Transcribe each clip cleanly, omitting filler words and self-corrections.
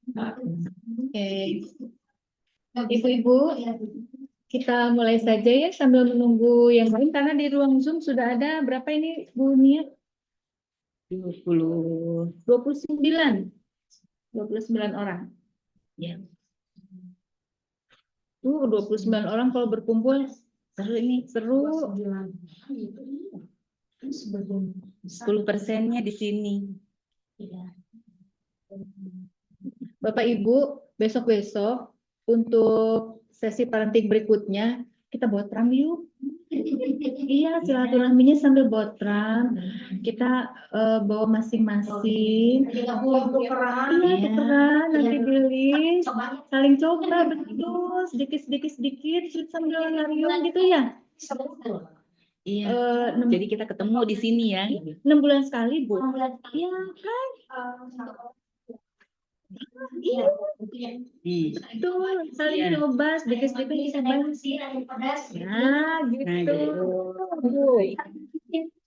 Oke, Ibu-ibu, kita mulai saja ya sambil menunggu yang lain karena di ruang Zoom sudah ada berapa ini Bu Nia? 29 orang. Ya. Tuh 29 orang kalau berkumpul seru ini seru. 10%-nya di sini. Bapak Ibu, besok-besok untuk sesi parenting berikutnya kita botram yuk. Iya, silaturahminya sambil botram. Kita bawa masing-masing. Iya, tukeran nanti di list. Saling coba betul, sedikit sambil lari gitu ya. Iya, jadi kita ketemu di sini ya. 6 bulan sekali, Bu. Iya kan? Iya, betul. Saling coba sedikit-sedikit bisa banget sih. Nah, gitu. Bu.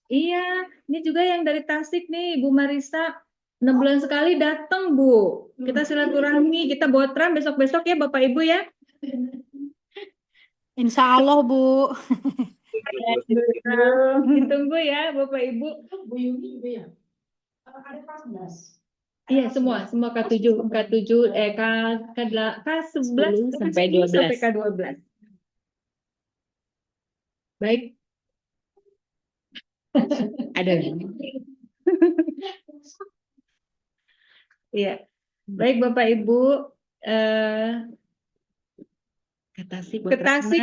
Iya, ini juga yang dari Tasik nih, Bu Marisa. 6 bulan sekali datang, Bu. Kita silaturahmi, kita botram besok-besok ya, Bapak Ibu ya. Insya Allah, Bu. Ditunggu ya, Bapak Ibu. Bu Yuni juga ya? Ada kelas 11. Iya, semua K7, K11 sampai 12. sampai K12. Baik. Ada. Iya. Baik Bapak Ibu, ke Tasik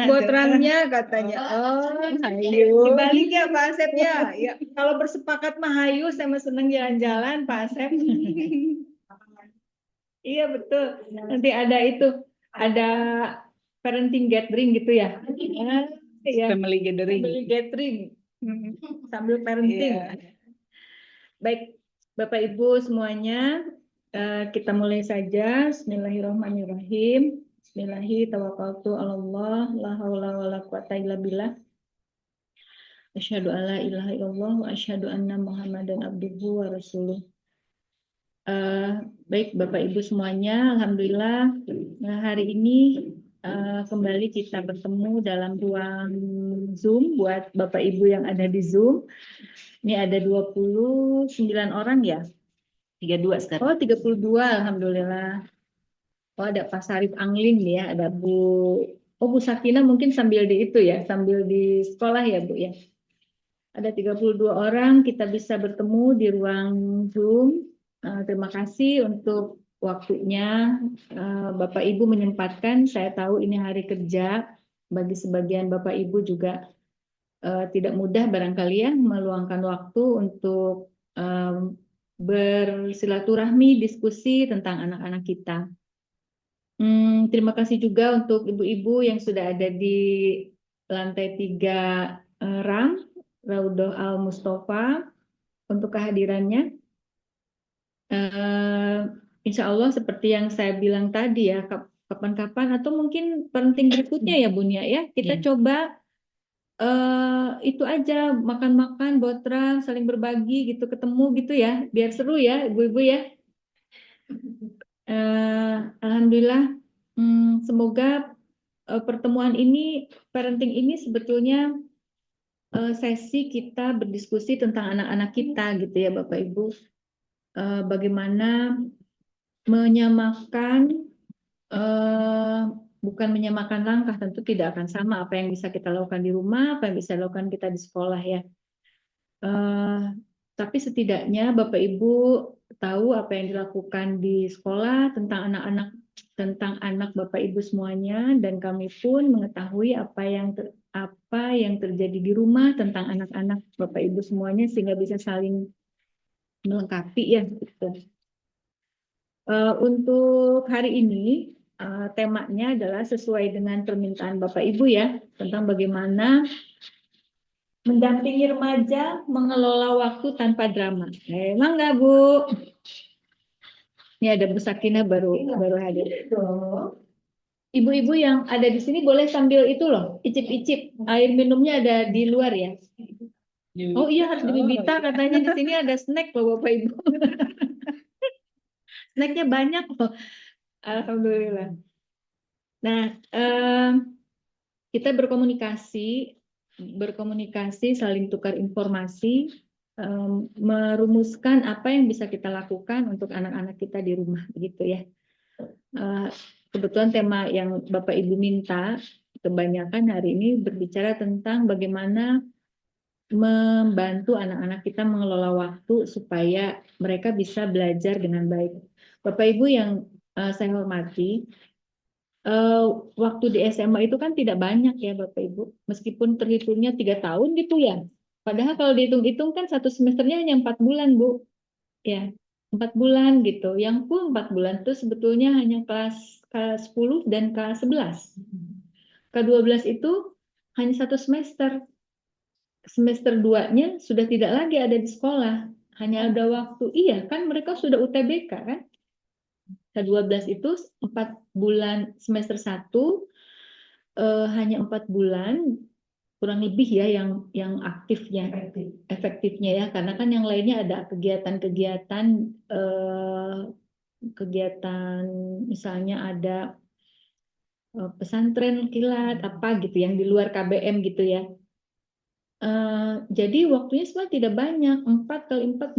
botramnya katanya. Oh, hayu. Dibalik ya Pak Asep ya. Ya, kalau bersepakat mah hayu, saya mah seneng jalan-jalan Pak Asep. Iya betul. Nanti ada itu, ada parenting gathering gitu ya. Ya. Family gathering. Family gathering. Sambil parenting. Yeah. Baik, Bapak Ibu semuanya, kita mulai saja. Bismillahirrahmanirrahim. Bismillahirrahmanirrahim. La haula wala quwata illa billah. Asyhadu alla ilaha illallah wa asyhadu anna Muhammadan abduhu wa rasuluh. Baik Bapak Ibu semuanya, alhamdulillah hari ini kembali kita bertemu dalam ruang Zoom buat Bapak Ibu yang ada di Zoom. Ini ada 29 orang ya? 32 sekarang. Oh, 32, alhamdulillah. Oh, ada Pak Sarif Angling nih ya, ada Bu Sakina mungkin sambil di itu ya, sambil di sekolah ya Bu ya. Ada 32 orang, kita bisa bertemu di ruang Zoom. Terima kasih untuk waktunya Bapak Ibu menyempatkan. Saya tahu ini hari kerja, bagi sebagian Bapak Ibu juga tidak mudah barangkali ya meluangkan waktu untuk bersilaturahmi, diskusi tentang anak-anak kita. Terima kasih juga untuk ibu-ibu yang sudah ada di lantai 3 RAM, Raudhoh Al Mustofa, untuk kehadirannya. Insya Allah seperti yang saya bilang tadi ya, kapan-kapan atau mungkin penting berikutnya ya Bunya ya, kita coba itu aja makan-makan, botram, saling berbagi gitu, ketemu gitu ya, biar seru ya ibu-ibu ya. Alhamdulillah, semoga pertemuan ini, parenting ini sebetulnya sesi kita berdiskusi tentang anak-anak kita gitu ya Bapak Ibu. Bagaimana menyamakan, bukan menyamakan langkah, tentu tidak akan sama apa yang bisa kita lakukan di rumah, apa yang bisa dilakukan kita di sekolah ya. Tapi setidaknya Bapak Ibu tahu apa yang dilakukan di sekolah tentang anak-anak, tentang anak Bapak Ibu semuanya, dan kami pun mengetahui apa yang terjadi di rumah tentang anak-anak Bapak Ibu semuanya, sehingga bisa saling melengkapi ya gitu. Untuk hari ini temanya adalah sesuai dengan permintaan Bapak Ibu ya, tentang bagaimana mendampingi remaja mengelola waktu tanpa drama. Emang nggak Bu? Ini ada Bu Sakina baru hadir. Ibu-ibu yang ada di sini boleh sambil itu loh, icip-icip. Air minumnya ada di luar ya. Oh iya, harus di Bibita katanya, di sini ada snack loh Bapak Ibu. Snacknya banyak loh. Alhamdulillah. Nah, kita berkomunikasi, saling tukar informasi, merumuskan apa yang bisa kita lakukan untuk anak-anak kita di rumah, begitu ya. Kebetulan tema yang Bapak Ibu minta kebanyakan hari ini berbicara tentang bagaimana membantu anak-anak kita mengelola waktu supaya mereka bisa belajar dengan baik. Bapak Ibu yang saya hormati, waktu di SMA itu kan tidak banyak ya Bapak Ibu, meskipun terhitungnya 3 tahun gitu ya. Padahal kalau dihitung-hitung kan satu semesternya hanya 4 bulan Bu, ya 4 bulan gitu. Yang full 4 bulan itu sebetulnya hanya kelas 10 dan kelas 11. Ke-12 itu hanya satu semester. Semester 2-nya sudah tidak lagi ada di sekolah, hanya ada waktu. Iya kan mereka sudah UTBK kan. Ke-12 itu 4 bulan semester 1, hanya 4 bulan kurang lebih ya yang aktifnya efektifnya ya, karena kan yang lainnya ada kegiatan-kegiatan, kegiatan misalnya ada pesantren kilat apa gitu yang di luar KBM gitu ya. Jadi waktunya sebenarnya tidak banyak, 4 kali 4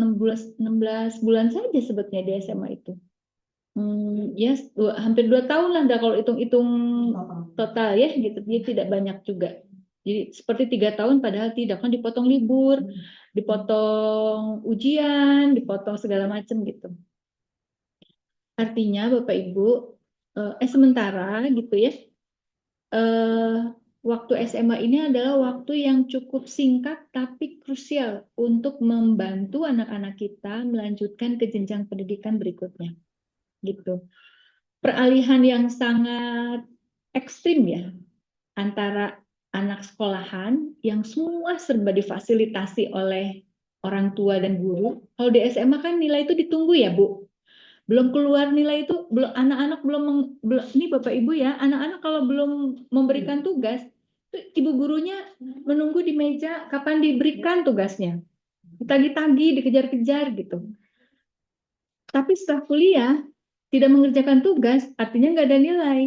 16 bulan saja sebetulnya di SMA itu. Ya hampir 2 tahun lah dah kalau hitung-hitung total ya gitu. Jadi tidak banyak juga. Jadi seperti 3 tahun padahal tidak, kan dipotong libur, dipotong ujian, dipotong segala macam gitu. Artinya Bapak Ibu, sementara gitu ya, eh, waktu SMA ini adalah waktu yang cukup singkat tapi krusial untuk membantu anak-anak kita melanjutkan ke jenjang pendidikan berikutnya gitu. Peralihan yang sangat ekstrim ya antara anak sekolahan yang semua serba difasilitasi oleh orang tua dan guru. Kalau di SMA kan nilai itu ditunggu ya Bu. Belum keluar nilai itu, belum anak-anak ini Bapak Ibu ya, anak-anak kalau belum memberikan tugas, ibu gurunya menunggu di meja kapan diberikan tugasnya. Ditagi-tagi, dikejar-kejar gitu. Tapi setelah kuliah tidak mengerjakan tugas, artinya nggak ada nilai.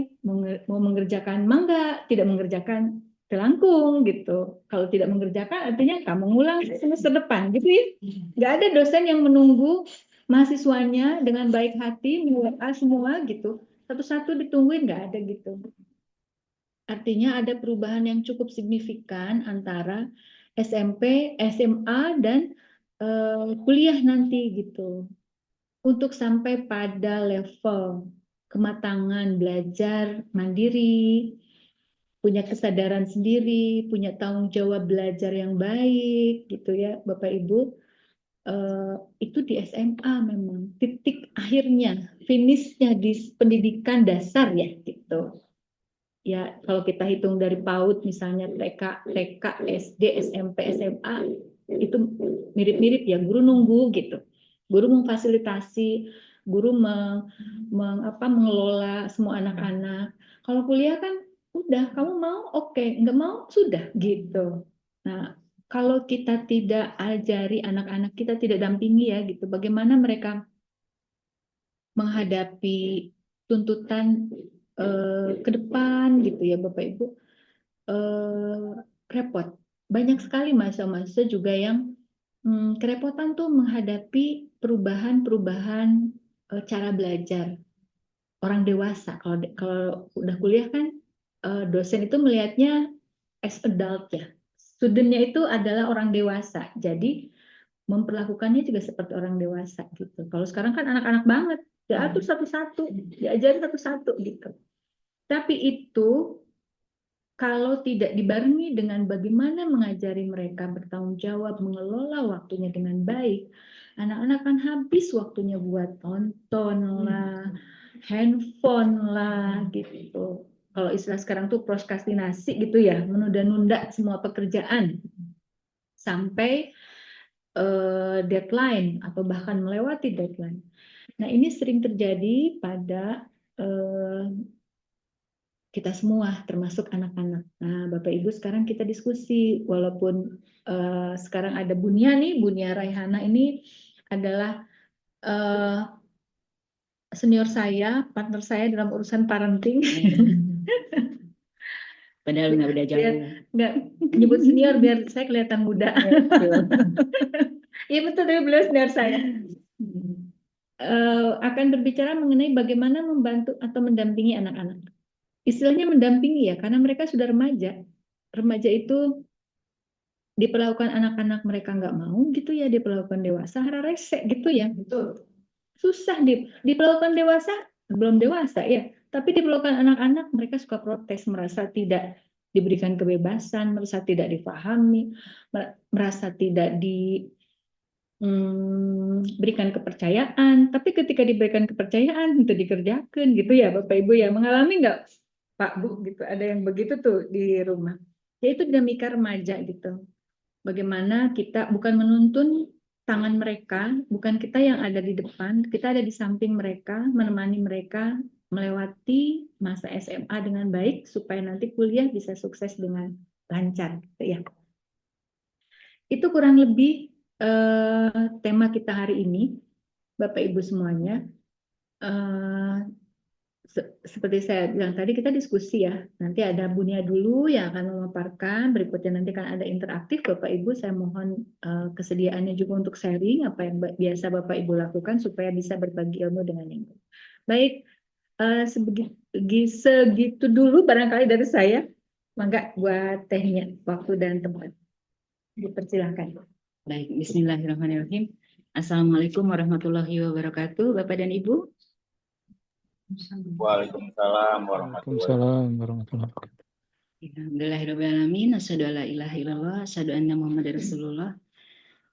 Mau mengerjakan mangga, tidak mengerjakan telangkung gitu. Kalau tidak mengerjakan, artinya kamu ngulang semester depan, gitu ya. Nggak ada dosen yang menunggu mahasiswanya dengan baik hati, menguatkan semua gitu. Satu-satu ditungguin nggak ada gitu. Artinya ada perubahan yang cukup signifikan antara SMP, SMA, dan kuliah nanti gitu untuk sampai pada level kematangan belajar mandiri, punya kesadaran sendiri, punya tanggung jawab belajar yang baik, gitu ya, Bapak Ibu. Itu di SMA memang titik akhirnya, finishnya di pendidikan dasar ya, gitu. Ya, kalau kita hitung dari PAUD misalnya TK, SD, SMP, SMA itu mirip-mirip ya, guru nunggu gitu. Guru memfasilitasi, guru mengelola semua anak-anak. Kalau kuliah kan udah kamu mau oke, nggak mau sudah gitu. Nah, kalau kita tidak ajari anak-anak kita, tidak dampingi ya gitu, bagaimana mereka menghadapi tuntutan ke depan gitu ya Bapak Ibu, eh, repot. Banyak sekali mahasiswa-mahasiswa juga yang kerepotan tuh menghadapi perubahan-perubahan cara belajar orang dewasa. Kalau udah kuliah kan dosen itu melihatnya as adult ya. Studentnya itu adalah orang dewasa. Jadi memperlakukannya juga seperti orang dewasa gitu. Kalau sekarang kan anak-anak banget, diatur satu-satu, diajari satu-satu gitu. Tapi itu kalau tidak dibarengi dengan bagaimana mengajari mereka bertanggung jawab, mengelola waktunya dengan baik, anak-anak kan habis waktunya buat tonton lah, handphone lah gitu. Kalau istilah sekarang tuh prokrastinasi gitu ya, menunda-nunda semua pekerjaan sampai deadline atau bahkan melewati deadline. Nah, ini sering terjadi pada kita semua, termasuk anak-anak. Nah, Bapak Ibu sekarang kita diskusi, walaupun sekarang ada Bunia nih, Bunia Raihana ini adalah senior saya, partner saya dalam urusan parenting. Padahal nggak udah Biar jauh. nggak nyebut senior biar saya kelihatan muda. Iya betul, tapi beliau senior saya. Akan berbicara mengenai bagaimana membantu atau mendampingi anak-anak. Istilahnya mendampingi ya, karena mereka sudah remaja. Remaja itu diperlakukan anak-anak mereka nggak mau gitu ya, diperlakukan dewasa hara rese gitu ya. Betul. Susah diperlakukan dewasa, belum dewasa ya, tapi diperlakukan anak-anak mereka suka protes, merasa tidak diberikan kebebasan, merasa tidak dipahami, merasa tidak diberikan kepercayaan. Tapi ketika diberikan kepercayaan itu dikerjakan gitu ya, Bapak Ibu ya, mengalami nggak Pak Bu gitu, ada yang begitu tuh di rumah. Ya itu dinamika remaja gitu. Bagaimana kita bukan menuntun tangan mereka, bukan kita yang ada di depan, kita ada di samping mereka, menemani mereka melewati masa SMA dengan baik supaya nanti kuliah bisa sukses dengan lancar, gitu ya. Itu kurang lebih tema kita hari ini, Bapak Ibu semuanya. Eh, Seperti saya bilang tadi, kita diskusi ya. Nanti ada Bunia dulu yang akan memaparkan, berikutnya nanti akan ada interaktif. Bapak Ibu, saya mohon kesediaannya juga untuk sharing apa yang biasa Bapak Ibu lakukan supaya bisa berbagi ilmu dengan yang lain. Baik, segitu dulu barangkali dari saya. Mangga buat tehnya, waktu dan tempat. Dipersilahkan. Baik, Bismillahirrahmanirrahim. Assalamualaikum warahmatullahi wabarakatuh, Bapak dan Ibu. Waalaikumsalam warahmatullahi Waalaikumsalam warahmatullahi wabarakatuh. Alhamdulillahirrahmanirrahim. Asyhadu an la ilaha illallah, asyhadu anna Muhammadar Rasulullah.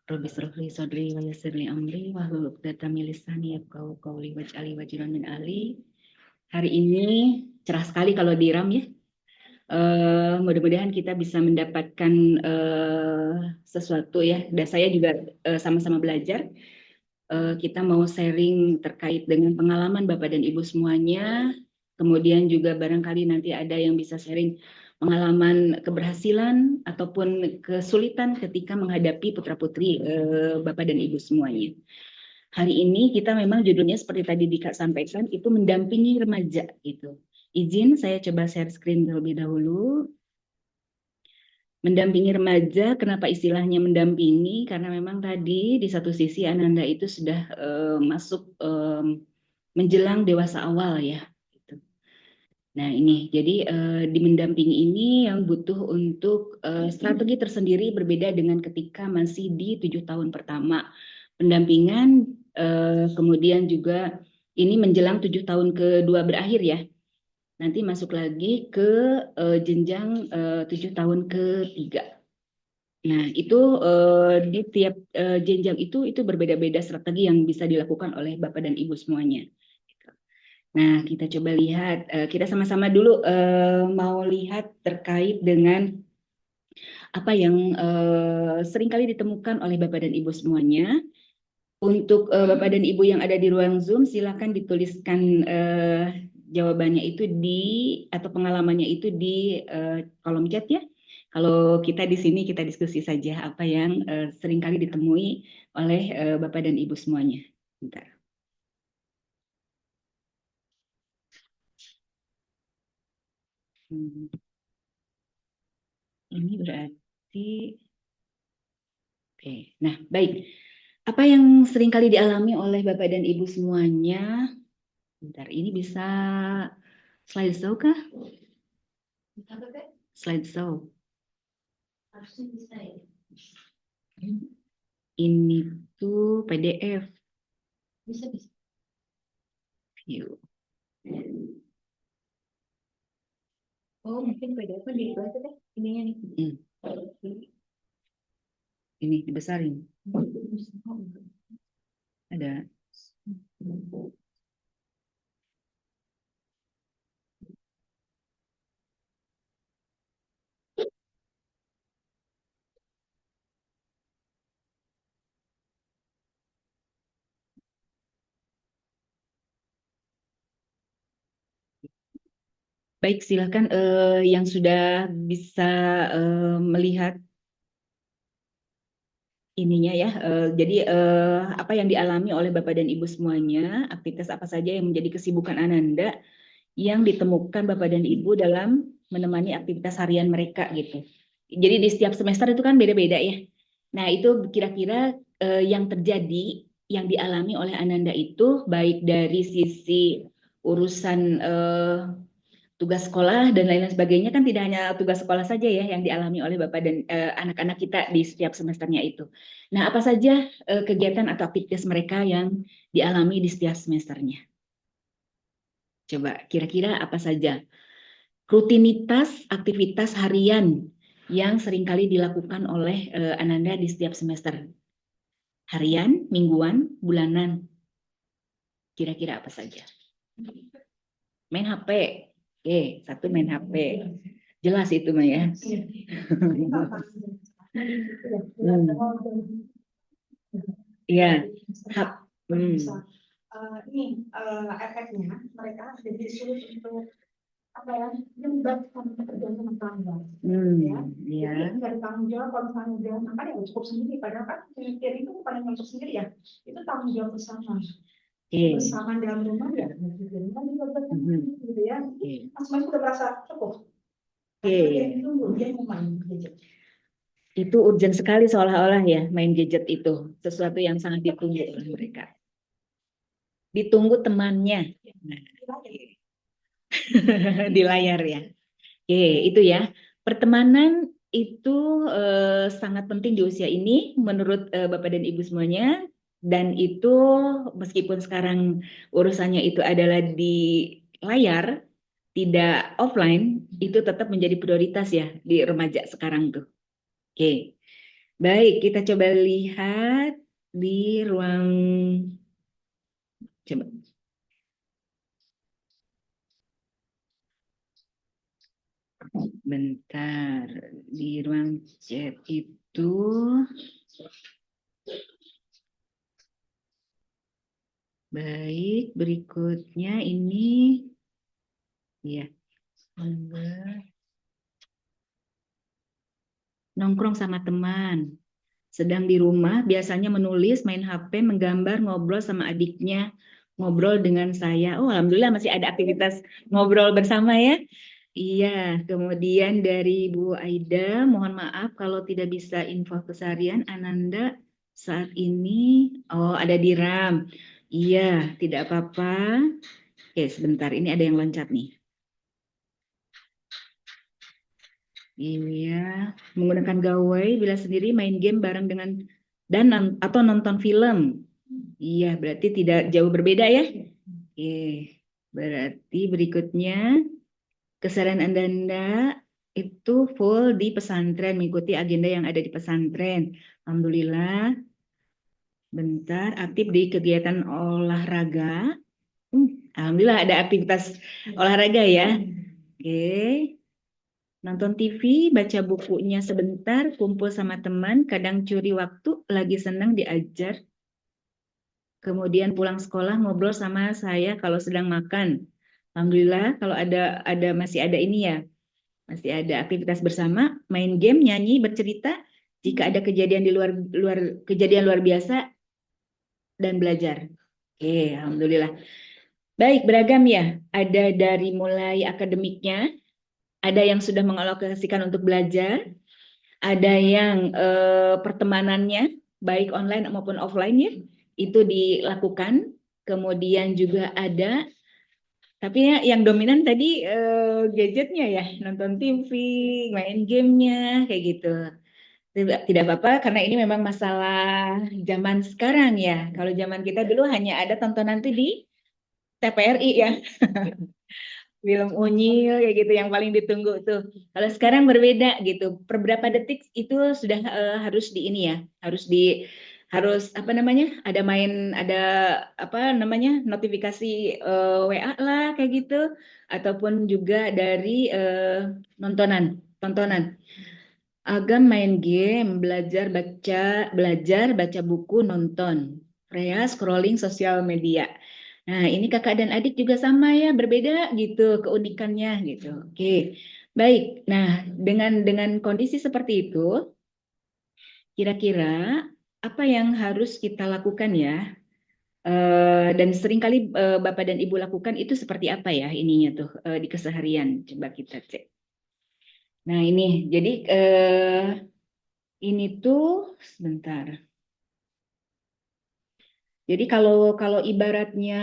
Rabbi shrah li sadri wa yassir li amri wahlul 'uqdatam min lisani yafqahu qawli waj'ali wajiran min ali. Hari ini cerah sekali kalau di Ram ya. Mudah-mudahan kita bisa mendapatkan sesuatu ya. Dan saya juga sama-sama belajar. Kita mau sharing terkait dengan pengalaman Bapak dan Ibu semuanya. Kemudian juga barangkali nanti ada yang bisa sharing pengalaman keberhasilan ataupun kesulitan ketika menghadapi putra-putri Bapak dan Ibu semuanya. Hari ini kita memang judulnya seperti tadi Dika sampaikan, itu mendampingi remaja gitu. Izin saya coba share screen terlebih dahulu. Mendampingi remaja, kenapa istilahnya mendampingi? Karena memang tadi di satu sisi Ananda itu sudah masuk menjelang dewasa awal ya. Gitu. Nah ini, jadi di mendampingi ini yang butuh untuk strategi tersendiri berbeda dengan ketika masih di 7 tahun pertama pendampingan, kemudian juga ini menjelang 7 tahun kedua berakhir ya. Nanti masuk lagi ke jenjang 7 tahun ketiga. Nah, itu di tiap jenjang itu berbeda-beda strategi yang bisa dilakukan oleh Bapak dan Ibu semuanya. Nah, kita coba lihat, kita sama-sama dulu mau lihat terkait dengan apa yang seringkali ditemukan oleh Bapak dan Ibu semuanya. Untuk Bapak dan Ibu yang ada di ruang Zoom, silakan dituliskan jawabannya itu atau pengalamannya itu di kolom chat ya. Kalau kita di sini kita diskusi saja apa yang seringkali ditemui oleh Bapak dan Ibu semuanya. Bentar. Ini berarti, oke. Nah, baik. Apa yang seringkali dialami oleh Bapak dan Ibu semuanya? Bentar, ini bisa slideshow kah? Slideshow. Harusnya bisa ya. Ini tuh PDF. Bisa. Yuk. Oh, mungkin PDF di itu aja deh, ininya nih. Ini dibesarin. Ada. Baik, silakan yang sudah bisa melihat ininya ya. Jadi apa yang dialami oleh Bapak dan Ibu semuanya, aktivitas apa saja yang menjadi kesibukan Ananda yang ditemukan Bapak dan Ibu dalam menemani aktivitas harian mereka gitu. Jadi di setiap semester itu kan beda-beda ya. Nah, itu kira-kira yang terjadi, yang dialami oleh Ananda itu baik dari sisi urusan tugas sekolah dan lain-lain sebagainya, kan tidak hanya tugas sekolah saja ya yang dialami oleh Bapak dan anak-anak kita di setiap semesternya itu. Nah, apa saja kegiatan atau aktivitas mereka yang dialami di setiap semesternya? Coba kira-kira apa saja rutinitas aktivitas harian yang seringkali dilakukan oleh Ananda di setiap semester? Harian, mingguan, bulanan. Kira-kira apa saja? Main HP. Oke, satu main HP. Jelas itu Mah ya. Iya. Ini efeknya mereka jadi sulit untuk apa ya, melibatkan pekerjaan rumah tangga. Ya. Iya. Jadi dari tanggung jawab kalau misalnya dia makan ya cukup sendiri, padahal kan mikir itu bukan yang untuk sendiri ya, itu tanggung jawab bersama. Bersama dalam rumah ya, gitu ya. Mas sudah merasa cukup. Dia mau main gadget. Itu urgent sekali seolah-olah ya main gadget itu sesuatu yang sangat ditunggu oleh mereka. Ditunggu temannya. Nah. Di layar ya. Oke, itu ya. Pertemanan itu sangat penting di usia ini menurut Bapak dan Ibu semuanya, dan itu meskipun sekarang urusannya itu adalah di layar, tidak offline, itu tetap menjadi prioritas ya di remaja sekarang tuh. Oke. Baik, kita coba lihat di ruang coba. Bentar, di ruang chat itu baik, berikutnya ini ya. Nongkrong sama teman. Sedang di rumah, biasanya menulis, main HP, menggambar, ngobrol sama adiknya, ngobrol dengan saya. Oh, alhamdulillah masih ada aktivitas ngobrol bersama ya. Iya, kemudian dari Bu Aida, mohon maaf kalau tidak bisa info keseharian Ananda saat ini. Oh, ada di RAM. Iya, tidak apa-apa. Oke, sebentar. Ini ada yang loncat nih. Iya, menggunakan gawai bila sendiri main game bareng dengan atau nonton film. Iya, berarti tidak jauh berbeda ya. Oke, berarti berikutnya keseharian Anda itu full di pesantren, mengikuti agenda yang ada di pesantren. Alhamdulillah. Bentar, aktif di kegiatan olahraga. Alhamdulillah ada aktivitas olahraga ya. Oke. Nonton TV, baca bukunya sebentar, kumpul sama teman, kadang curi waktu, lagi senang diajar. Kemudian pulang sekolah ngobrol sama saya kalau sedang makan. Alhamdulillah kalau ada masih ada ini ya. Masih ada aktivitas bersama, main game, nyanyi, bercerita. Jika ada kejadian di kejadian luar biasa dan belajar. Oke, alhamdulillah. Baik, beragam ya. Ada dari mulai akademiknya, ada yang sudah mengalokasikan untuk belajar, ada yang pertemanannya baik online maupun offline ya itu dilakukan. Kemudian juga ada, tapi yang dominan tadi gadgetnya ya, nonton TV, main gamenya kayak gitu. Tidak apa-apa karena ini memang masalah zaman sekarang ya. Kalau zaman kita dulu hanya ada tontonan itu di TVRI ya. Film Unyil kayak gitu yang paling ditunggu tuh. Kalau sekarang berbeda gitu. Per berapa detik itu sudah harus di ini ya, harus apa namanya? Ada apa namanya? Notifikasi WA lah kayak gitu ataupun juga dari tontonan. Agam main game, belajar baca buku, nonton. Rea scrolling sosial media. Nah, ini kakak dan adik juga sama ya, berbeda gitu keunikannya gitu. Oke. Baik. Nah, dengan kondisi seperti itu, kira-kira apa yang harus kita lakukan ya? Dan seringkali Bapak dan Ibu lakukan itu seperti apa ya ininya tuh di keseharian? Coba kita cek. Nah ini, jadi ini tuh sebentar. Jadi kalau ibaratnya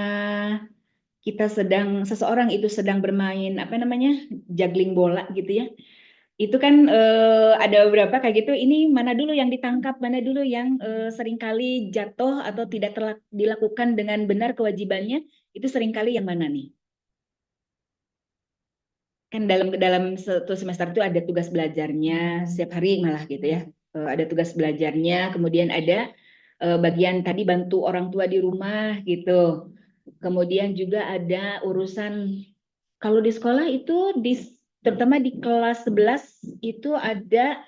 seseorang itu sedang bermain apa namanya juggling bola gitu ya, itu kan ada beberapa kayak gitu. Ini mana dulu yang ditangkap, mana dulu yang seringkali jatuh atau tidak dilakukan dengan benar kewajibannya, itu seringkali yang mana nih? Kan dalam satu semester itu ada tugas belajarnya setiap hari malah gitu ya. Ada tugas belajarnya, kemudian ada bagian tadi bantu orang tua di rumah gitu. Kemudian juga ada urusan kalau di sekolah itu terutama di kelas 11 itu ada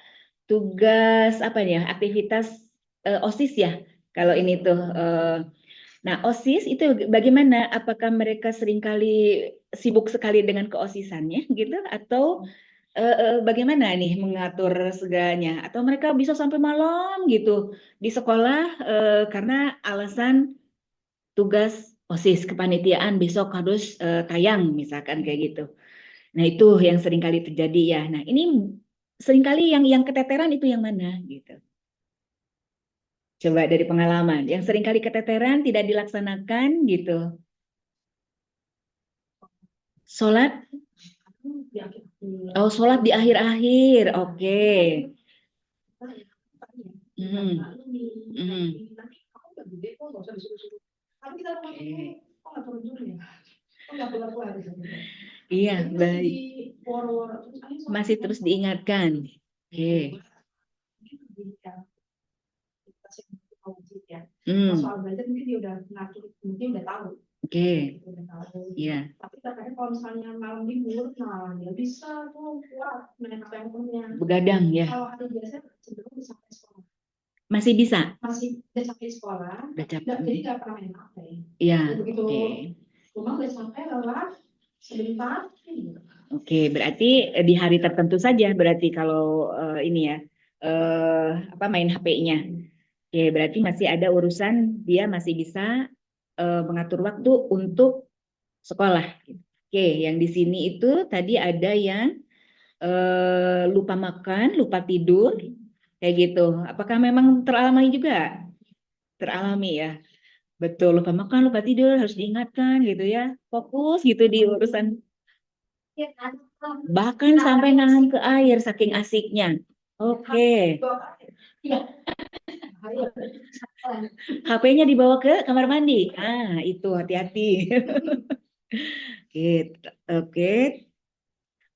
tugas apa ya? Aktivitas OSIS ya. Kalau ini tuh nah, OSIS itu bagaimana? Apakah mereka seringkali sibuk sekali dengan keosisannya gitu atau bagaimana nih mengatur segalanya? Atau mereka bisa sampai malam gitu di sekolah karena alasan tugas OSIS kepanitiaan besok harus tayang misalkan kayak gitu. Nah, itu yang seringkali terjadi ya. Nah, ini seringkali yang keteteran itu yang mana gitu. Coba dari pengalaman, yang seringkali keteteran tidak dilaksanakan gitu. Sholat, oh sholat di akhir-akhir, oke. Hmm. Hmm. Iya, baik. Masih terus diingatkan. Oke. Soal belajar mungkin dia udah ngatur, mungkin udah tahu. Oke. Iya. Tapi kadang kalau misalnya malam libur, nah dia bisa tuh kuat main HP handphonenya. Begadang ya. Kalau hari biasa cenderung bisa sampai sekolah. Masih bisa? Masih udah sampai sekolah. Udah Jadi nggak pernah main HP. Iya. Begitu Oke. rumah udah sampai lelah sebentar. Oke, berarti di hari tertentu saja berarti kalau ini ya apa main HP-nya. Oke, berarti masih ada urusan dia masih bisa mengatur waktu untuk sekolah. Oke, yang di sini itu tadi ada yang lupa makan, lupa tidur, kayak gitu. Apakah memang teralami juga? Teralami ya. Betul, lupa makan, lupa tidur, harus diingatkan gitu ya. Fokus gitu di urusan. Bahkan sampai nanam ke air saking asiknya. Oke. HP-nya dibawa ke kamar mandi. Ah, itu hati-hati. Oke.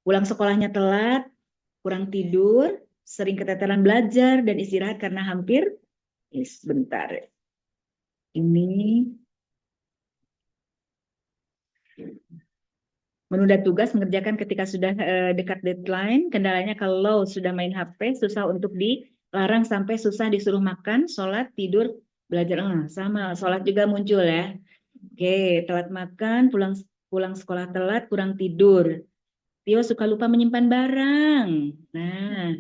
Pulang sekolahnya telat, kurang tidur, sering keteteran belajar dan istirahat karena hampir sebentar. Ini menunda tugas mengerjakan ketika sudah dekat deadline. Kendalanya kalau sudah main HP susah untuk dilarang sampai susah disuruh makan, sholat, tidur, belajar. Sama sholat juga muncul ya. Oke, telat makan, pulang sekolah telat, kurang tidur. Tio suka lupa menyimpan barang. Nah,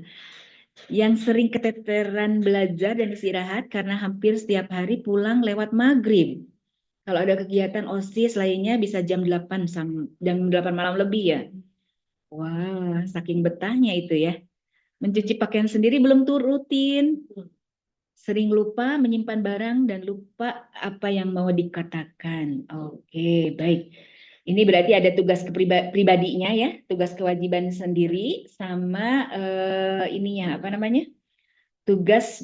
yang sering keteteran belajar dan istirahat karena hampir setiap hari pulang lewat maghrib. Kalau ada kegiatan OSIS lainnya bisa jam 8 malam lebih ya. Wah, saking betahnya itu ya. Mencuci pakaian sendiri belum rutin. Sering lupa menyimpan barang dan lupa apa yang mau dikatakan. Oke, baik. Ini berarti ada tugas pribadinya ya, tugas kewajiban sendiri sama ininya apa namanya? Tugas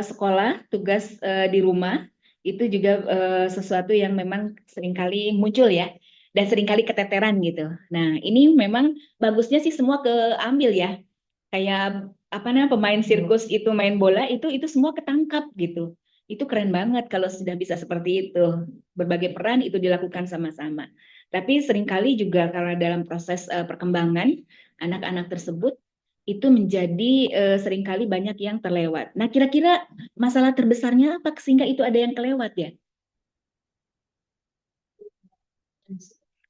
sekolah, tugas di rumah itu juga sesuatu yang memang seringkali muncul ya dan seringkali keteteran gitu. Nah, ini memang bagusnya sih semua keambil ya. Kayak apa namanya pemain sirkus itu main bola itu semua ketangkap gitu. Itu keren banget kalau sudah bisa seperti itu. Berbagai peran itu dilakukan sama-sama. Tapi seringkali juga karena dalam proses perkembangan anak-anak tersebut itu menjadi seringkali banyak yang terlewat. Nah, kira-kira masalah terbesarnya apa sehingga itu ada yang kelewat ya?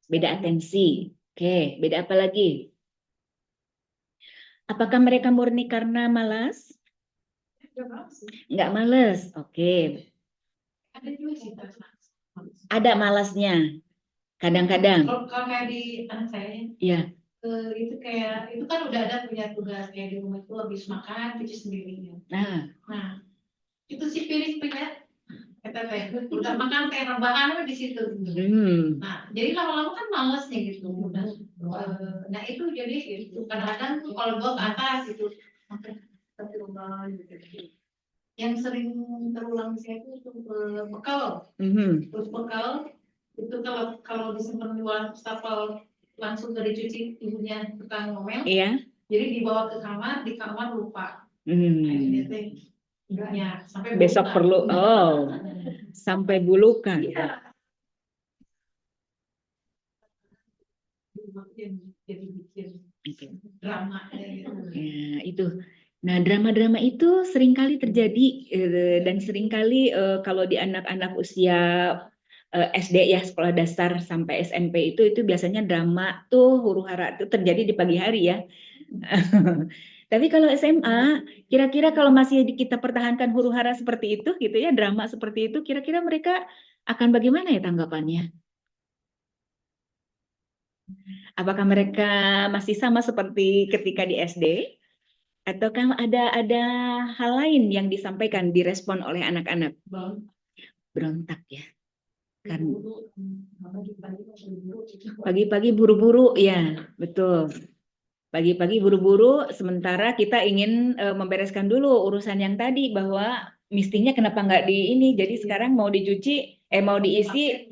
Beda atensi. Oke, beda apa lagi? Apakah mereka murni karena malas? Nggak mau sih. Nggak males. Oke. Ada juga sih tapi Ada malasnya. Kadang-kadang. kalau kayak di anak saya Ya. itu kayak itu kan udah ada punya tugas kayak di rumah itu habis makan cuci sendiri ya. Nah itu si piring punya kata teh udah makan kayak rebahan di situ. Nah jadi lama-lama kan males nih gitu. Nah itu jadi itu kadang-kadang tuh kalau bawa ke atas itu sampai ke rumah gitu. Yang sering terulang saya itu bekal. Terus bekal itu kalau disimpan di wastafel langsung dari cuci ibunya tukang ngomel. Iya. Jadi dibawa ke kamar, di kamar lupa. Akhirnya teh enggaknya sampai Besok bulukan. perlu. Oh. Sampai bulukan. Jadi bikin drama gitu. Ya, itu. Nah, drama-drama itu seringkali terjadi dan seringkali kalau di anak-anak usia SD ya, sekolah dasar sampai SMP itu biasanya drama tuh huru-hara itu terjadi di pagi hari ya. Tapi kalau SMA, kira-kira kalau masih kita pertahankan huru-hara seperti itu gitu ya, drama seperti itu, kira-kira mereka akan bagaimana ya tanggapannya? Apakah mereka masih sama seperti ketika di SD? Ataukah ada hal lain yang disampaikan, direspon oleh anak-anak? Berontak ya. Kan pagi-pagi buru-buru ya, betul. Pagi-pagi buru-buru sementara kita ingin membereskan dulu urusan yang tadi bahwa mestinya kenapa nggak di ini. Jadi sekarang mau dicuci, mau diisi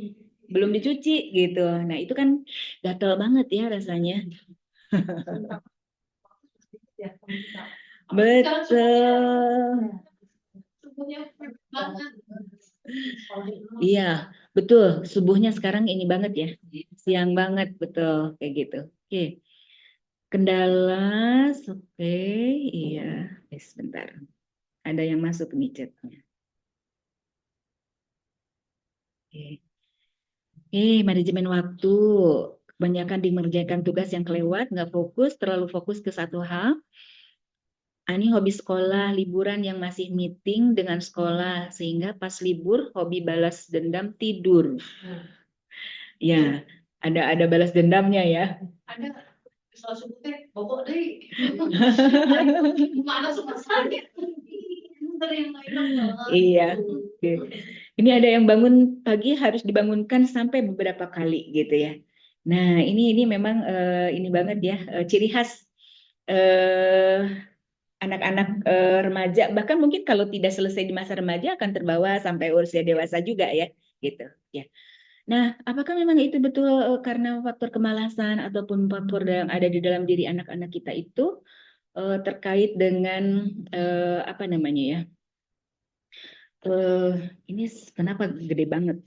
belum dicuci gitu. Nah, itu kan gatel banget ya rasanya. Betul. Iya, betul. Subuhnya sekarang ini banget ya. Siang banget, betul. Kayak gitu. Oke. Kendala, oke. Iya. Sebentar. Ada yang masuk nih chatnya. Oke. Manajemen waktu. Kebanyakan dimengerjakan tugas yang kelewat, nggak fokus, terlalu fokus ke satu hal. Ani hobi sekolah, liburan yang masih meeting dengan sekolah, sehingga pas libur hobi balas dendam tidur. Ya, ada balas dendamnya ya. Ada soal sebutnya bobok deh. Mana suka sekali. Iya. Oke. Ini ada yang bangun pagi harus dibangunkan sampai beberapa kali gitu ya. Nah, ini memang ini banget ya, ciri khas anak-anak remaja, bahkan mungkin kalau tidak selesai di masa remaja akan terbawa sampai usia dewasa juga ya, gitu ya. Nah, apakah memang itu betul karena faktor kemalasan ataupun faktor yang ada di dalam diri anak-anak kita itu terkait dengan apa namanya ya? Ini kenapa gede banget?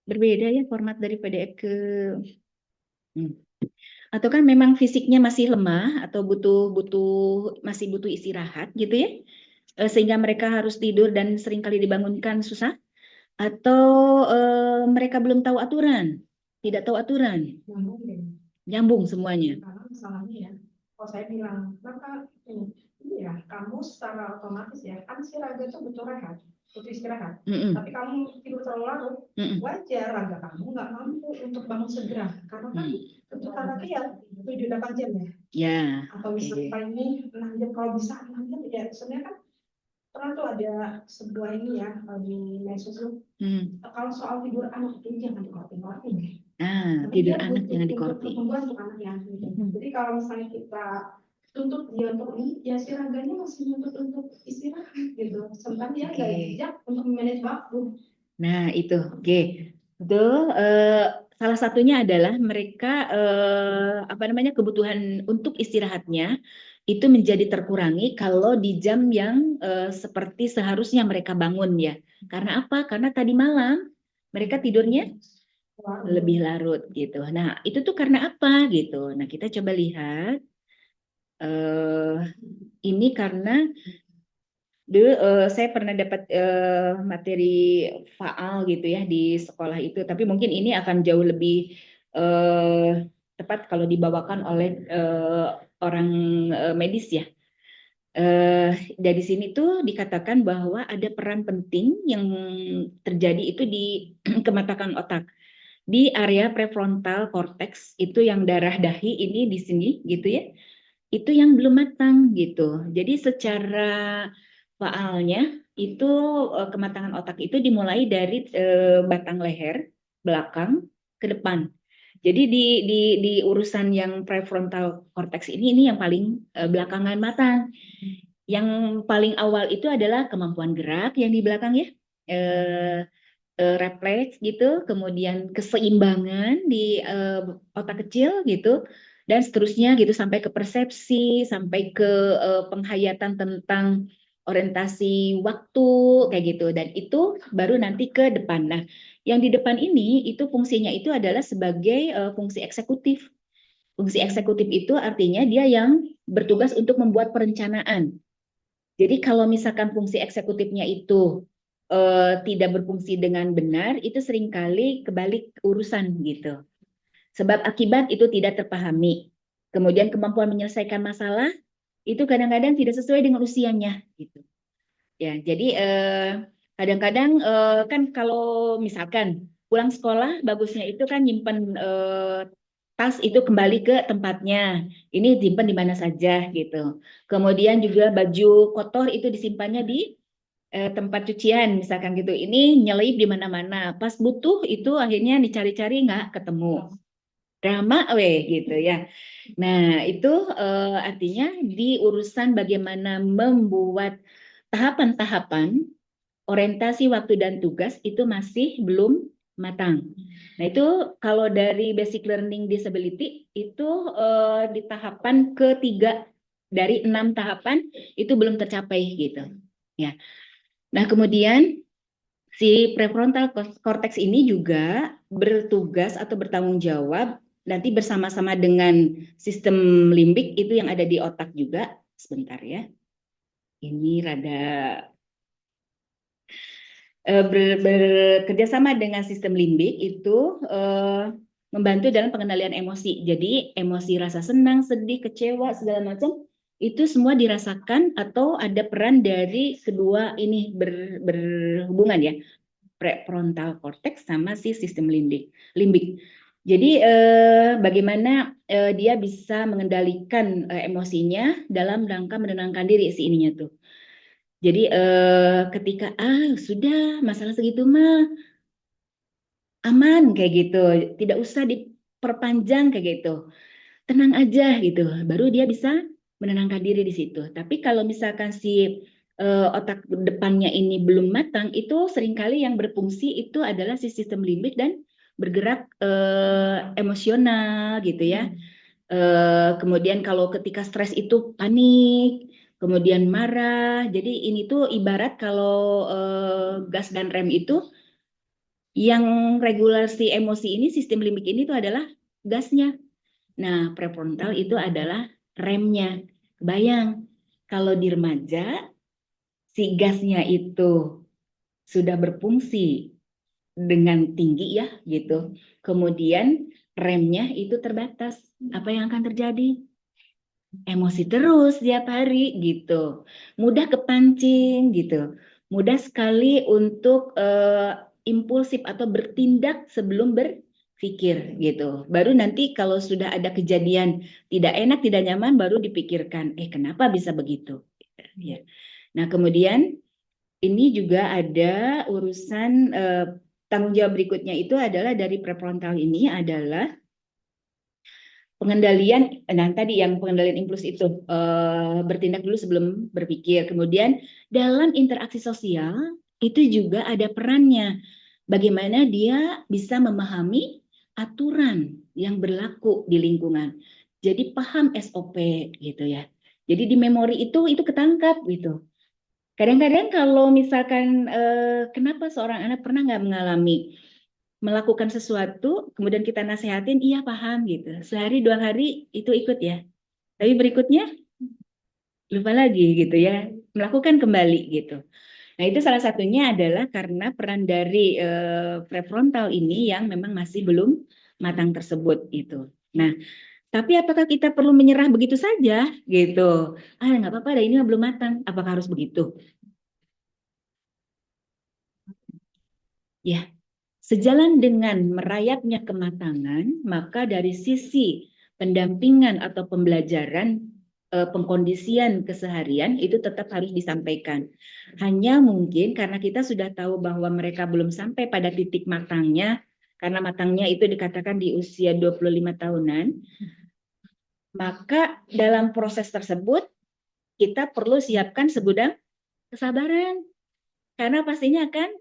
Berbeda ya format dari PDF ke atau kan memang fisiknya masih lemah atau masih butuh istirahat gitu ya, sehingga mereka harus tidur dan seringkali dibangunkan susah, atau mereka belum tahu aturan, tidak tahu aturan, nyambung semuanya. Karena misalnya ya, kalau saya bilang, maka ini ya, kamu secara otomatis ya, kan si raga itu butuh rehat, butuh istirahat. Tapi kamu tidur terlalu larut, wajar raga kamu nggak mampu untuk bangun segera. Karena kan tuntutan lagi ya 7-8 jam ya. Ya. Atau misalnya ini 6 jam, kalau bisa 6 jam ya. Sebenarnya kan pernah tuh ada sebuah ini ya di medsos tuh. Kalau soal tidur anak itu jangan dikorting-korting ya. Tidur anak jangan dikorting. Pertumbuhan untuk anaknya. Jadi kalau misalnya kita tuntut dia untuk ini, ya si raganya masih nuntut untuk istirahat gitu. Sementara dia nggak bijak untuk memanage waktu. Nah itu, oke. Betul. Salah satunya adalah mereka apa namanya kebutuhan untuk istirahatnya itu menjadi terkurangi kalau di jam yang seperti seharusnya mereka bangun ya. Karena apa? Karena tadi malam mereka tidurnya lebih larut gitu. Nah, itu tuh karena apa gitu. Nah, kita coba lihat ini karena saya pernah dapat materi faal gitu ya di sekolah itu, tapi mungkin ini akan jauh lebih tepat kalau dibawakan oleh orang medis ya. Dari sini tuh dikatakan bahwa ada peran penting yang terjadi itu di kematakan otak di area prefrontal cortex itu yang darah dahi ini di sini gitu ya, itu yang belum matang gitu. Jadi secara faalnya itu kematangan otak itu dimulai dari batang leher belakang ke depan. Jadi di urusan yang prefrontal cortex ini yang paling belakangan matang. Yang paling awal itu adalah kemampuan gerak yang di belakang ya. Refleks gitu, kemudian keseimbangan di otak kecil gitu, dan seterusnya gitu sampai ke persepsi, sampai ke penghayatan tentang orientasi waktu kayak gitu, dan itu baru nanti ke depan. Nah, yang di depan ini itu fungsinya itu adalah sebagai fungsi eksekutif. Fungsi eksekutif itu artinya dia yang bertugas untuk membuat perencanaan. Jadi kalau misalkan fungsi eksekutifnya itu tidak berfungsi dengan benar, itu seringkali kebalik urusan gitu. Sebab akibat itu tidak terpahami. Kemudian kemampuan menyelesaikan masalah itu kadang-kadang tidak sesuai dengan usianya gitu. Ya, jadi kadang-kadang kan kalau misalkan pulang sekolah bagusnya itu kan nyimpen tas itu kembali ke tempatnya. Ini disimpan di mana saja gitu. Kemudian juga baju kotor itu disimpannya di tempat cucian misalkan gitu. Ini nyelip di mana-mana. Pas butuh itu akhirnya dicari-cari nggak ketemu. Drama weh gitu ya. Nah, itu artinya di urusan bagaimana membuat tahapan-tahapan orientasi waktu dan tugas itu masih belum matang. Nah, itu kalau dari basic learning disability itu di tahapan ketiga dari 6 tahapan itu belum tercapai gitu. Ya. Nah, kemudian si prefrontal cortex ini juga bertugas atau bertanggung jawab nanti bersama-sama dengan sistem limbik itu yang ada di otak juga. Sebentar ya. Ini rada bekerja sama dengan sistem limbik itu membantu dalam pengendalian emosi. Jadi emosi rasa senang, sedih, kecewa, segala macam itu semua dirasakan atau ada peran dari kedua ini berhubungan ya, prefrontal cortex sama si sistem limbik. Jadi bagaimana dia bisa mengendalikan emosinya dalam rangka menenangkan diri si ininya tuh. Jadi ketika sudah masalah segitu mah aman kayak gitu, tidak usah diperpanjang kayak gitu, tenang aja gitu, baru dia bisa menenangkan diri di situ. Tapi kalau misalkan si otak depannya ini belum matang, itu seringkali yang berfungsi itu adalah si sistem limbik dan bergerak emosional gitu ya. Kemudian kalau ketika stres itu panik, kemudian marah. Jadi ini tuh ibarat kalau gas dan rem itu yang regulasi emosi ini, sistem limbik ini tuh adalah gasnya. Nah, prefrontal itu adalah remnya. Bayang, kalau di remaja si gasnya itu sudah berfungsi dengan tinggi ya gitu. Kemudian remnya itu terbatas. Apa yang akan terjadi? Emosi terus tiap hari gitu, mudah kepancing gitu, mudah sekali untuk impulsif atau bertindak sebelum berpikir gitu. Baru nanti kalau sudah ada kejadian tidak enak, tidak nyaman, baru dipikirkan, kenapa bisa begitu? Ya. Nah kemudian ini juga ada urusan tanggung jawab berikutnya itu adalah dari prefrontal ini adalah pengendalian, nah tadi yang pengendalian impuls itu bertindak dulu sebelum berpikir. Kemudian dalam interaksi sosial itu juga ada perannya. Bagaimana dia bisa memahami aturan yang berlaku di lingkungan. Jadi paham SOP gitu ya. Jadi di memori itu ketangkap gitu. Kadang-kadang kalau misalkan kenapa seorang anak pernah nggak mengalami melakukan sesuatu, kemudian kita nasehatin, iya paham gitu. Sehari 2 hari itu ikut ya. Tapi berikutnya lupa lagi gitu ya, melakukan kembali gitu. Nah, itu salah satunya adalah karena peran dari prefrontal ini yang memang masih belum matang tersebut itu. Nah, tapi apakah kita perlu menyerah begitu saja gitu? Nggak apa-apa, ini belum matang. Apakah harus begitu? Ya, sejalan dengan merayapnya kematangan, maka dari sisi pendampingan atau pembelajaran, pengkondisian keseharian itu tetap harus disampaikan. Hanya mungkin karena kita sudah tahu bahwa mereka belum sampai pada titik matangnya, karena matangnya itu dikatakan di usia 25 tahunan, maka dalam proses tersebut kita perlu siapkan segudang kesabaran. Karena pastinya akan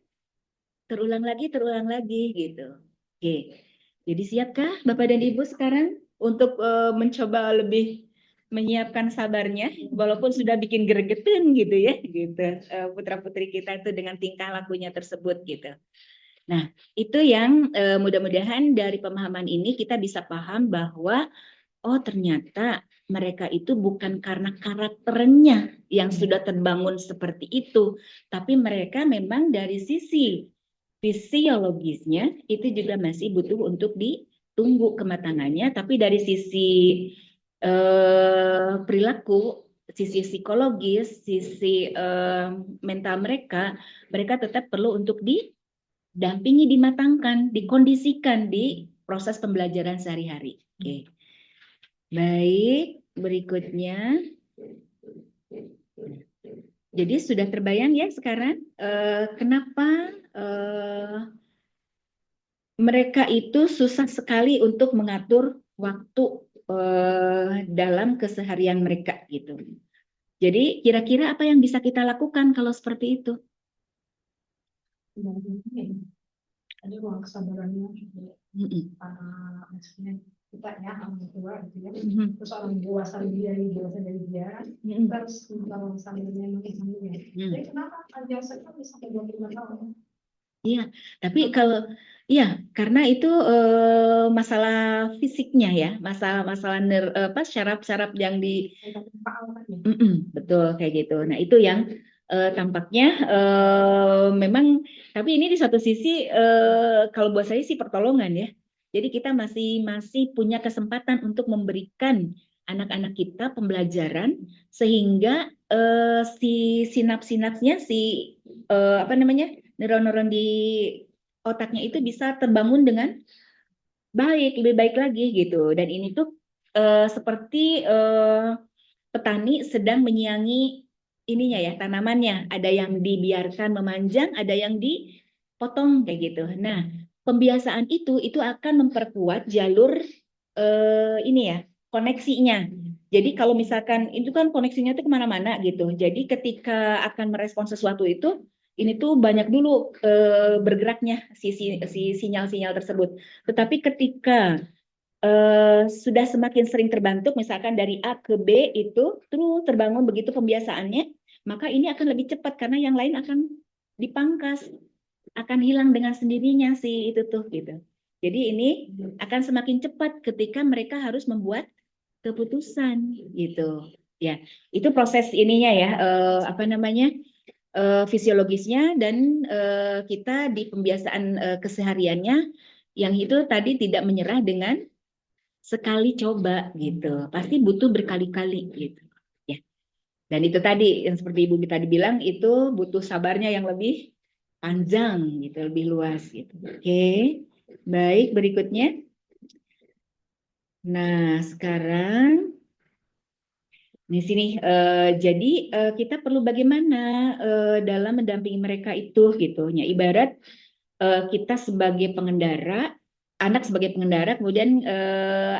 terulang lagi gitu. Oke. Jadi siapkah Bapak dan Ibu sekarang untuk mencoba lebih menyiapkan sabarnya walaupun sudah bikin gregetan gitu ya gitu putra-putri kita itu dengan tingkah lakunya tersebut gitu. Nah, itu yang mudah-mudahan dari pemahaman ini kita bisa paham bahwa oh ternyata mereka itu bukan karena karakternya yang sudah terbangun seperti itu, tapi mereka memang dari sisi fisiologisnya itu juga masih butuh untuk ditunggu kematangannya, tapi dari sisi perilaku, sisi psikologis, sisi mental mereka, mereka tetap perlu untuk didampingi, dimatangkan, dikondisikan di proses pembelajaran sehari-hari. Oke. Baik, berikutnya. Jadi sudah terbayang ya sekarang kenapa mereka itu susah sekali untuk mengatur waktu dalam keseharian mereka gitu. Jadi kira-kira apa yang bisa kita lakukan kalau seperti itu? Ada ruang kesabarannya para maksudnya kita ya orang tua gitu ya, terus orang dewasa dari dia terus kalau sabarnya mungkin jadi kenapa aja saya bisa 25 tahun? Iya, tapi kalau iya karena itu masalah fisiknya ya, masalah syaraf-syaraf yang di betul kayak gitu. Nah itu yang tampaknya memang, tapi ini di satu sisi kalau buat saya sih pertolongan ya. Jadi kita masih punya kesempatan untuk memberikan anak-anak kita pembelajaran sehingga si sinaps-sinapsnya neuron-neuron di otaknya itu bisa terbangun dengan lebih baik lagi gitu. Dan ini tuh seperti petani sedang menyiangi ininya ya, tanamannya. Ada yang dibiarkan memanjang, ada yang dipotong kayak gitu. Nah, pembiasaan itu akan memperkuat jalur ini ya, koneksinya. Jadi kalau misalkan itu kan koneksinya tuh kemana-mana gitu. Jadi ketika akan merespon sesuatu itu, ini tuh banyak dulu bergeraknya si sinyal-sinyal tersebut. Tetapi ketika sudah semakin sering terbentuk, misalkan dari A ke B itu terus terbangun begitu pembiasaannya, maka ini akan lebih cepat karena yang lain akan dipangkas, akan hilang dengan sendirinya si itu tuh gitu. Jadi ini akan semakin cepat ketika mereka harus membuat keputusan gitu. Ya, itu proses ininya ya, fisiologisnya dan kita di pembiasaan kesehariannya yang itu tadi tidak menyerah dengan sekali coba gitu, pasti butuh berkali-kali gitu ya. Dan itu tadi yang seperti Ibu tadi bilang itu butuh sabarnya yang lebih panjang gitu, lebih luas gitu. Oke, baik berikutnya. Nah sekarang di sini jadi kita perlu bagaimana dalam mendampingi mereka itu gitu. Ya, ibarat kita sebagai pengendara, anak sebagai pengendara, kemudian